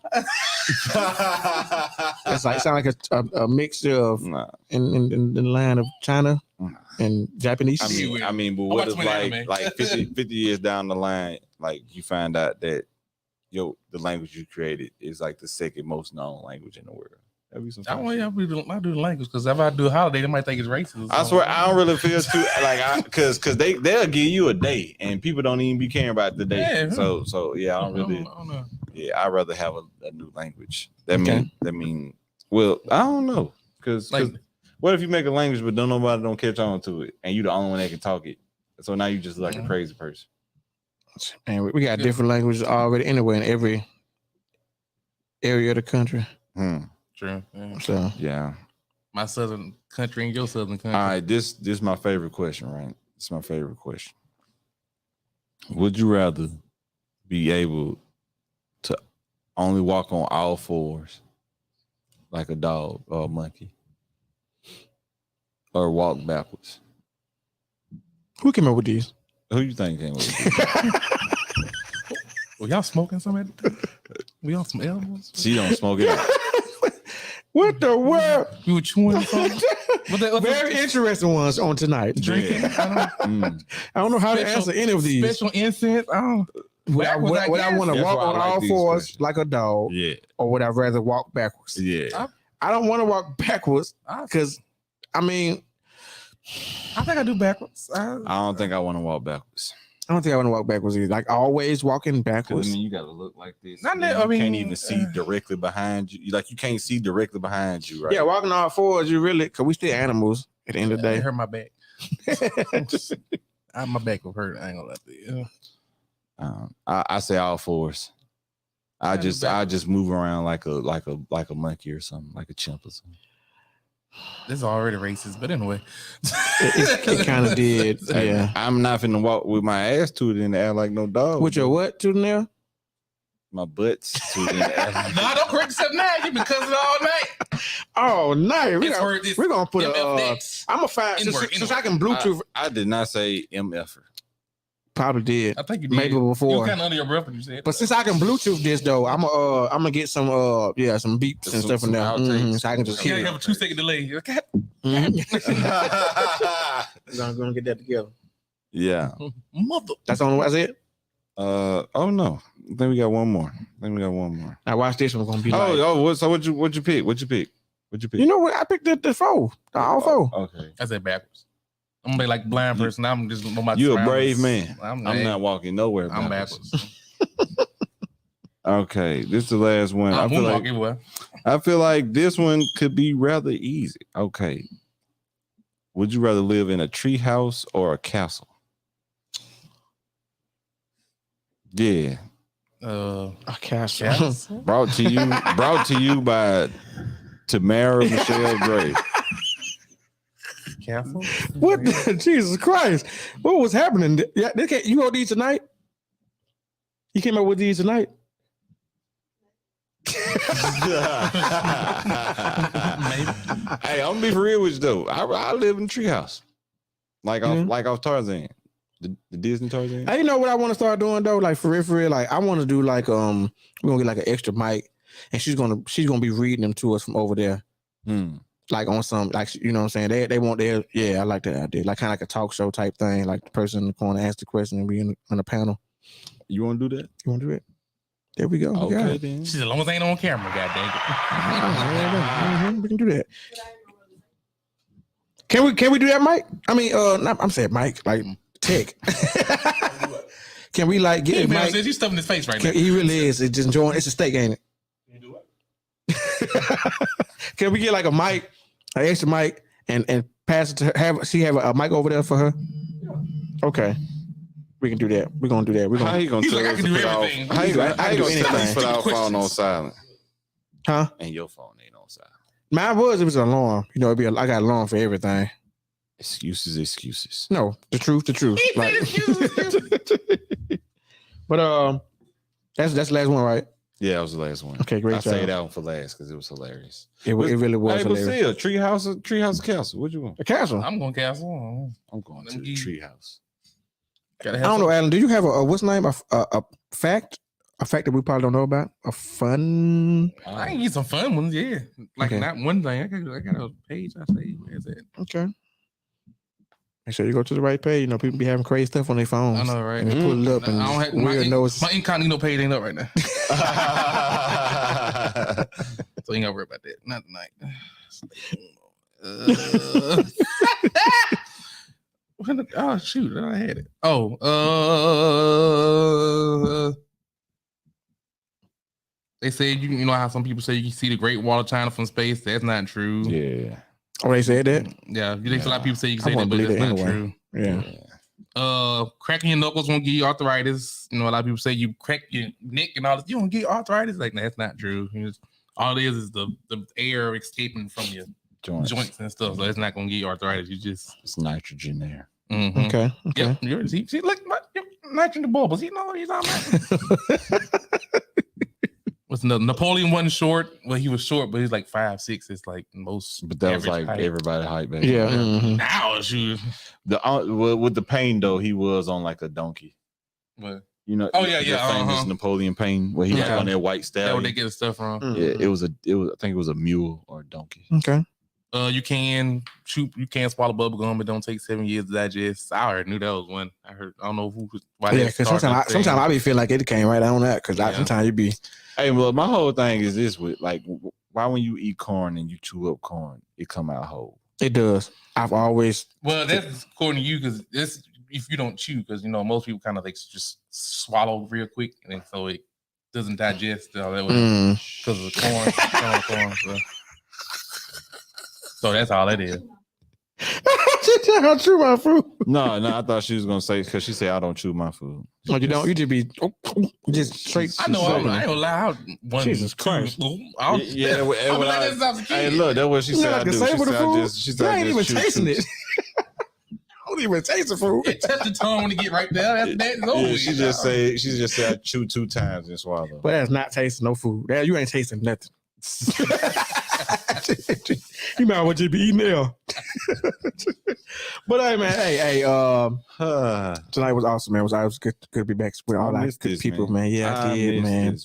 It's like sound like a mixture of in the line of China and Japanese. I mean, but I what watch if too many like 50 years down the line, like you find out that the language you created is like the second most known language in the world. That'd be some I fun want shit. to do the language because if I do a holiday, they might think it's racist. I swear, I don't really feel too like because they'll give you a day and people don't even be caring about the day. Yeah. So yeah, I don't really. I don't know. Yeah, I'd rather have a new language. That mean. Well, I don't know because what if you make a language but nobody don't catch on to it and you the only one that can talk it? So now you just look like a crazy person. And we got different languages already anyway in every area of the country. True. Yeah. So yeah, My southern country and your southern country. all right. This is my favorite question, right? It's my favorite question. Would you rather be able to only walk on all fours like a dog or a monkey, or walk backwards? who came up with these? Who you think came up with this? Well, y'all smoking something? We on some edibles? She don't smoke it out. What the world? We were chewing something? Very interesting ones on tonight. Drinking? Yeah. I don't know how to answer any of these. Special incense? Would I want to That's walk why I on like all these fours questions. like a dog, or would I rather walk backwards? Yeah. I don't want to walk backwards because, I mean, I think I do backwards. I don't think I want to walk backwards. I don't think I want to walk backwards either. Like always walking backwards. I mean, you gotta look like this. Not You that- I mean, can't even see directly behind you. Like you can't see directly behind you, right? Yeah, walking all fours, you really, because we still animals at the end of the It day. hurt my back. My back will hurt. I ain't gonna let you. I say all fours. I just move around like a monkey or something, like a chimp or something. This is already racist, but anyway. It kind of did. Yeah. I'm not finna walk with my ass to it and act like no dog. With your what to there? My butts to it and act like No, don't correct yourself now. You've been cussing all night. Oh, nice. We're gonna put MFX. I'm gonna find since I can Bluetooth. I did not say MFer. Probably did. I think you did. Maybe You before. were kind of under your breath when you said But that. since I can Bluetooth this though, I'm gonna get some some beeps and stuff in there. So I can just You hear gotta it. have a 2-second delay. Okay. I'm gonna get that together. Yeah. Mother. That's the only way I said. Oh no. I think we got one more. Now watch this one. Gonna be What'd you pick? What'd you pick? You know what? I picked the four. The all four. Okay. I said backwards. I'm gonna be like blind person. I'm just on my. You a surroundings. brave man. I'm not not walking nowhere. I'm backwards. Okay, this is the last one. I'm walking everywhere. I feel like this one could be rather easy. Okay. Would you rather live in a tree house or a castle? Yeah. A castle. Brought to you by Tamara Michelle Gray. Castle? What? Jesus Christ! What was happening? Yeah, you wrote these tonight. You came up with these tonight. Hey, I'm gonna be for real with you though. I live in a treehouse, like off Tarzan, the Disney Tarzan. Hey, you know what I want to start doing though? Like for real. Like I want to do like we're gonna get like an extra mic, and she's gonna be reading them to us from over there. Like on some, like, you know what I'm saying? They want their, I like that idea. Like kind of like a talk show type thing. Like the person in the corner asks the question and we on the panel. You want to do that? You want to do it? There we go. Okay, then. She's as long as I ain't on camera, goddamn it. We can do that. Can we do that, Mike? I mean, I'm saying Mike, like tech. Can we like get Mike? He's stuffing his face right now. He really is. It's just enjoying. It's a steak, ain't it? Can you do it? Can we get like a mic, an extra mic, and pass it to her? Have a mic over there for her? Okay. We can do that. We're gonna do that. How you gonna tell us to put everything. How you gonna tell us to put our phone on silent? Huh? And your phone ain't on silent. Mine was. It was an alarm. You know, I got an alarm for everything. Excuses. No, the truth. Like, but that's the last one, right? Yeah, that was the last one. Okay, great I job. saved that one for last because it was hilarious. It really was hilarious. But still, treehouse, castle. What you want? A castle. I'm going castle. I'm going to the treehouse. I don't know, Alan. Do you have a what's the name? A fact? A fact that we probably don't know about? A fun? I can get some fun ones, yeah. Like Okay. not one thing. I got a page I say. Where is it? Okay. Make sure you go to the right page. You know, people be having crazy stuff on their phones. I know, right? And they pull it up and I don't have my incognito page ain't up right now. So you ain't gotta worry about that. Not tonight. Oh shoot! I had it. They said you know how some people say you can see the Great Wall of China from space. That's not true. Yeah. Oh, they said that? Yeah. A lot of people say you can I say that, but believe that's it not anyway. true. Yeah. Cracking your knuckles won't give you arthritis. You know, a lot of people say you crack your neck and all this. You don't get arthritis. Like, that's not true. All it is the air escaping from your joints and stuff. So it's not gonna give you arthritis. It's nitrogen there. Mm-hmm. Okay. Yep. See, look, nitrogen bubbles. You know what he's talking about. What's Napoleon wasn't short. Well, he was short, but he's like 5'6". It's like most. But that was like height. everybody height back. Yeah. then. Mm-hmm. Now shoot. With the pain though, he was on like a donkey. What? You know? Oh yeah. Famous Napoleon pain where he was on that white stallion. That's where they get the stuff from. Mm-hmm. Yeah, I think it was a mule or a donkey. Okay. You can swallow bubble gum, but don't take 7 years to digest. I already knew that was one. I don't know who. Yeah, because sometimes I be feeling like it came right on that. Because sometimes you be. Hey, well, my whole thing is this: with like, why when you eat corn and you chew up corn, it come out whole? It does. I've always. Well, that's according to you, because this if you don't chew, because most people kind of like just swallow real quick, and then so it doesn't digest all that way because of the corn. So that's all it is. I chew my food. No, I thought she was gonna say because she said I don't chew my food. No, you don't. You just be just straight. I know. I ain't allowed one. Jesus Christ. Yeah. Hey, look, that's what she said. I do. She said I ain't even tasting it. I don't even taste the food. It touch the tongue when you get right there. After that, it's over. Yeah, she just said I chew 2 times and swallow. But that's not tasting no food. You ain't tasting nothing. You might want to be eating there. But hey, man, tonight was awesome, man. It was good to be back with all our good people, man. Yeah, I did, man.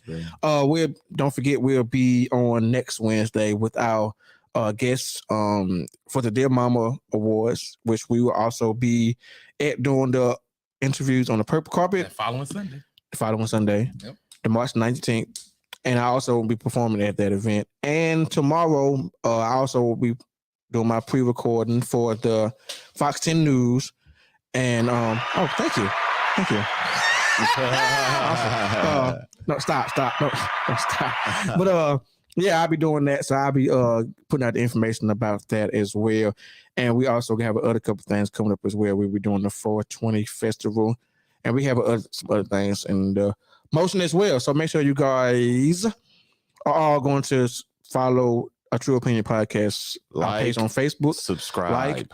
Don't forget we'll be on next Wednesday with our guests for the Dear Mama Awards, which we will also be at doing the interviews on the purple carpet. The following Sunday. Yep. The March 19th. And I also will be performing at that event. And tomorrow, I also will be doing my pre-recording for the Fox 10 News. And thank you. Awesome. No, stop. No, stop. But Yeah, I'll be doing that. So I'll be putting out the information about that as well. And we also have other couple things coming up as well. We'll be doing the 420 festival, and we have some other things in the motion as well. So make sure you guys are all going to follow a Tru Opinion Podcast page on Facebook, subscribe,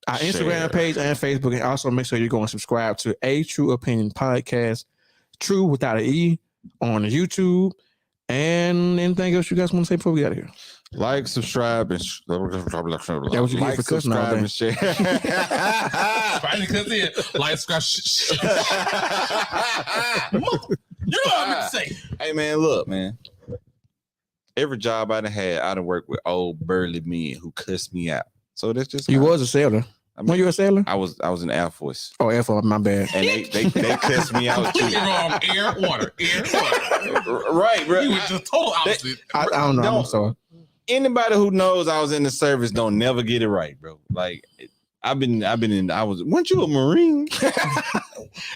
our Instagram page and Facebook, and also make sure you go and subscribe to a Tru Opinion Podcast, True without an E, on YouTube. And anything else you guys want to say before we get out of here? Like, subscribe, and That was you get for cussing all day. and share. Finally cuts in. Like, subscribe. You know what I'm going to say. Hey, man, look, man. Every job I done had, I done worked with old burly men who cussed me out. So that's just you was a sailor. I mean, Were you a sailor? I was in the Air Force. Oh, Air Force, my bad. And they cussed me out too. You're wrong. Air, water. Right, bro. You went to the total opposite. I don't know. I'm sorry. Anybody who knows I was in the service don't never get it right, bro. Like weren't you a Marine?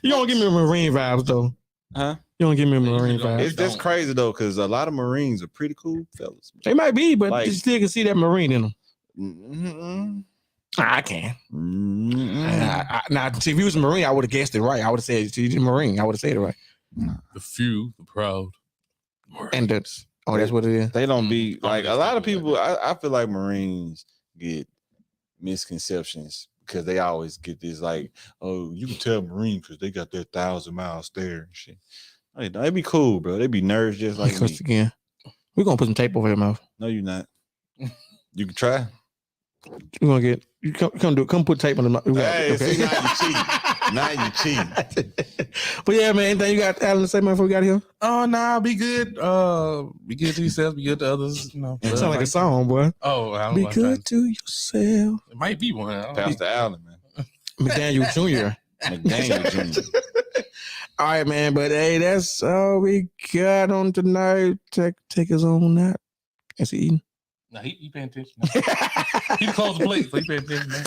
You don't give me Marine vibes though. Huh? You don't give me Marine vibes. It's just crazy though, because a lot of Marines are pretty cool fellas. They might be, but Like- you still can see that Marine in them. Mm-mm. I can. Mm-mm. Now, if he was a Marine, I would have guessed it right. I would have said he's a Marine. I would have said it right. The few, the proud. And that's what it is. They don't be like a lot of people. I feel like Marines get misconceptions because they always get this like, oh, you can tell Marine because they got their 1,000 miles there and shit. Like, they be cool, bro. They be nerds just like me. Again, we're gonna put some tape over your mouth. No, you're not. You can try. We're gonna get you come put tape on the mouth. Hey, see, now you cheating. Now you cheating. But yeah, man, anything you got, Alan, to say, man, before we got here? Oh, nah, be good. Be good to yourself, be good to others. You know, It sounds like a song, boy. Oh, I don't Be know. good to yourself. It might be one. I don't know. Pastor Allen, man. McDaniel Jr. McDaniel Jr. All right, man. But hey, that's all we got on tonight. Take us on that. Is he eating? No, he paying attention. He closed the plate, so he paying attention. Man.